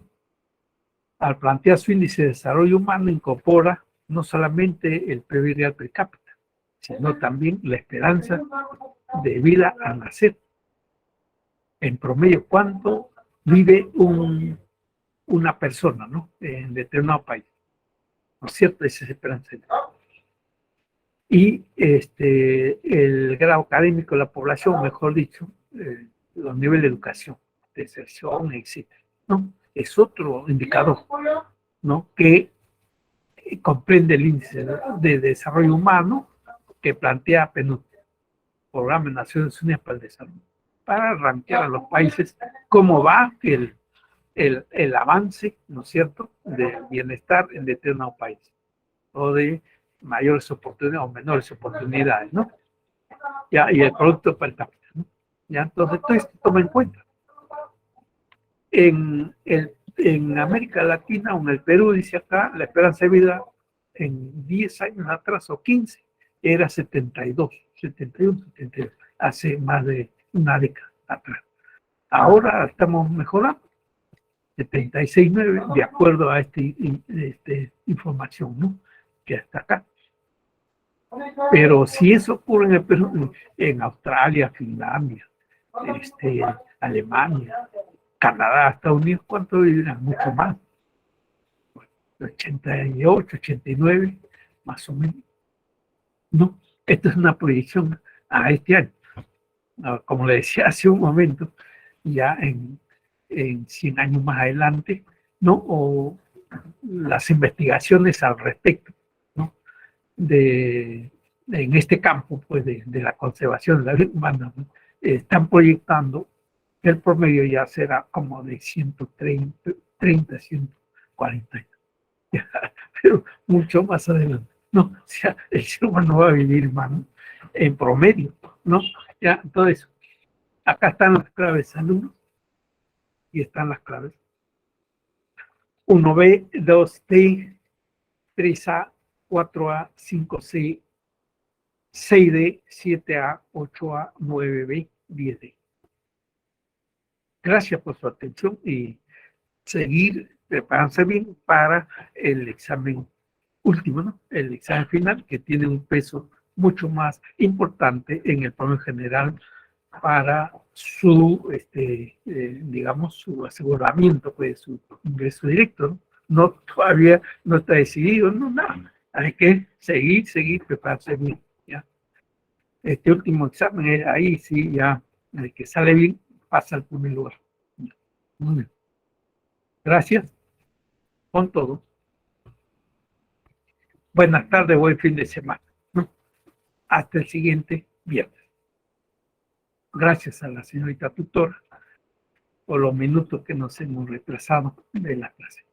al plantear su índice de desarrollo humano, incorpora no solamente el PBI real per cápita, sino también la esperanza de vida al nacer. En promedio, ¿cuánto vive una persona, ¿no? En determinado país? ¿No es cierto? Esa es esperanza de vida. Y el grado académico de la población, mejor dicho, los niveles de educación, deserción, etc., ¿no? Es otro indicador, ¿no? Que comprende el índice de desarrollo humano que plantea PNUD, Programa de Naciones Unidas para el Desarrollo, para rankear a los países cómo va el avance, ¿no es cierto?, de bienestar en determinado país, o de mayores oportunidades o menores oportunidades, ¿no? Ya, y el producto per cápita, ¿no? Ya, entonces todo esto toma en cuenta. En América Latina o en el Perú, dice acá, la esperanza de vida en 10 años atrás o 15 era 72, 71, 72, hace más de una década atrás. Ahora estamos mejorando, 76,9, de acuerdo a esta información, ¿no?, que está acá. Pero si eso ocurre en el Perú, en Australia, Finlandia, Alemania, Canadá, Estados Unidos, ¿cuánto vivirán? Mucho más. 88, 89, más o menos. No, esto es una proyección a este año. Como le decía hace un momento, ya en 100 años más adelante, ¿no? O las investigaciones al respecto, ¿no?, en este campo, pues, de la conservación de la vida humana, ¿no?, están proyectando que el promedio ya será como de 130, 140 años. Pero mucho más adelante, ¿no? O sea, el ser humano va a vivir más, ¿no?, en promedio, ¿no? Ya, entonces, acá están las claves alumnos y están las claves 1B, 2D, 3A, 4A, 5C, 6D, 7A, 8A, 9B, 10D. Gracias por su atención y seguir preparándose bien para el examen último, ¿no?, el examen final, que tiene un peso mucho más importante en el promedio general para su, digamos, su aseguramiento, pues, su ingreso directo, ¿no? No, todavía no está decidido, no, nada. Hay que seguir, prepararse bien, ¿ya? Este último examen, ahí sí, ya, el que sale bien, pasa al primer lugar. Muy bien. Gracias. Con todo. Buenas tardes, buen fin de semana, ¿no? Hasta el siguiente viernes. Gracias a la señorita tutora por los minutos que nos hemos retrasado de la clase.